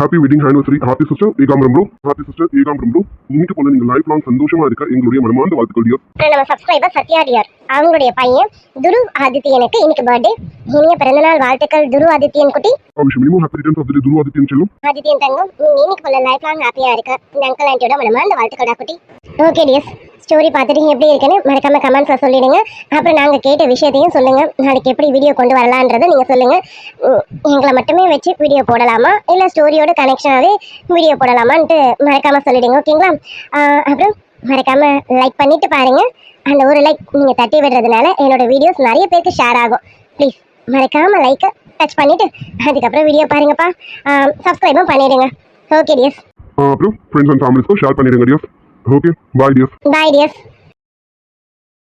happy wedding anniversary Aarthi sister Ekambaram bro. Aarthi sister Ekambaram bro, இன்னைக்கு போல நீங்க லைஃப் லாங் சந்தோஷமா இருக்க எங்களுடைய மனமார்ந்த வாழ்த்துக்கள் டியர். அப்புறம் நம்ம சப்ஸ்கிரைபர் சத்யா டியர் அவங்களுடைய பையன் துரு ஆதித்யனுக்கு இன்னைக்கு பர்த்டே, இனிய பிறந்தநாள் வாழ்த்துக்கள் துரு ஆதித்யன் குட்டி. விஷயம் minimum happy returns of the day Dhuru Aadhityan செல்லும். ஆதித்யன் தங்கம், நீங்க இன்னைக்கு போல லைஃப் லாங் ஹாப்பியா இருக்க இந்த அங்கிள் ஆண்டியோட மனமார்ந்த வாழ்த்துக்கள் குட்டி. ஓகே டியர்ஸ், ஸ்டோரி பார்த்துட்டு எப்படி இருக்குன்னு மறக்காம கமெண்ட்ஸ்ல சொல்லிடுங்க. அப்புறம் நாங்கள் கேட்ட விஷயத்தையும் சொல்லுங்க. நாளைக்கு எப்படி வீடியோ கொண்டு வரலான்றதை நீங்கள் சொல்லுங்க. எங்களை மட்டுமே வச்சு வீடியோ போடலாமா இல்லை ஸ்டோரியோட கனெக்ஷனாகவே வீடியோ போடலாமான்ட்டு மறக்காம சொல்லிடுங்க. ஓகேங்களா? அப்புறம் மறக்காம லைக் பண்ணிட்டு பாருங்க. அந்த ஒரு லைக் நீங்கள் தட்டி விடுறதுனால என்னோட வீடியோஸ் நிறைய பேருக்கு ஷேர் ஆகும். ப்ளீஸ் மறக்காம லைக்கை டச் பண்ணிட்டு அதுக்கப்புறம் வீடியோ பாருங்கப்பா. சப்ஸ்கிரைபும் பண்ணிடுங்க. Okay tears. அப்புறம் ஃப்ரெண்ட்ஸ் அண்ட் ஃபேமிலிஸ்க்கும் ஷேர் பண்ணிடுங்க டியர்ஸ். ஓகே, பாய் டியர்ஸ். பாய் டியர்ஸ்.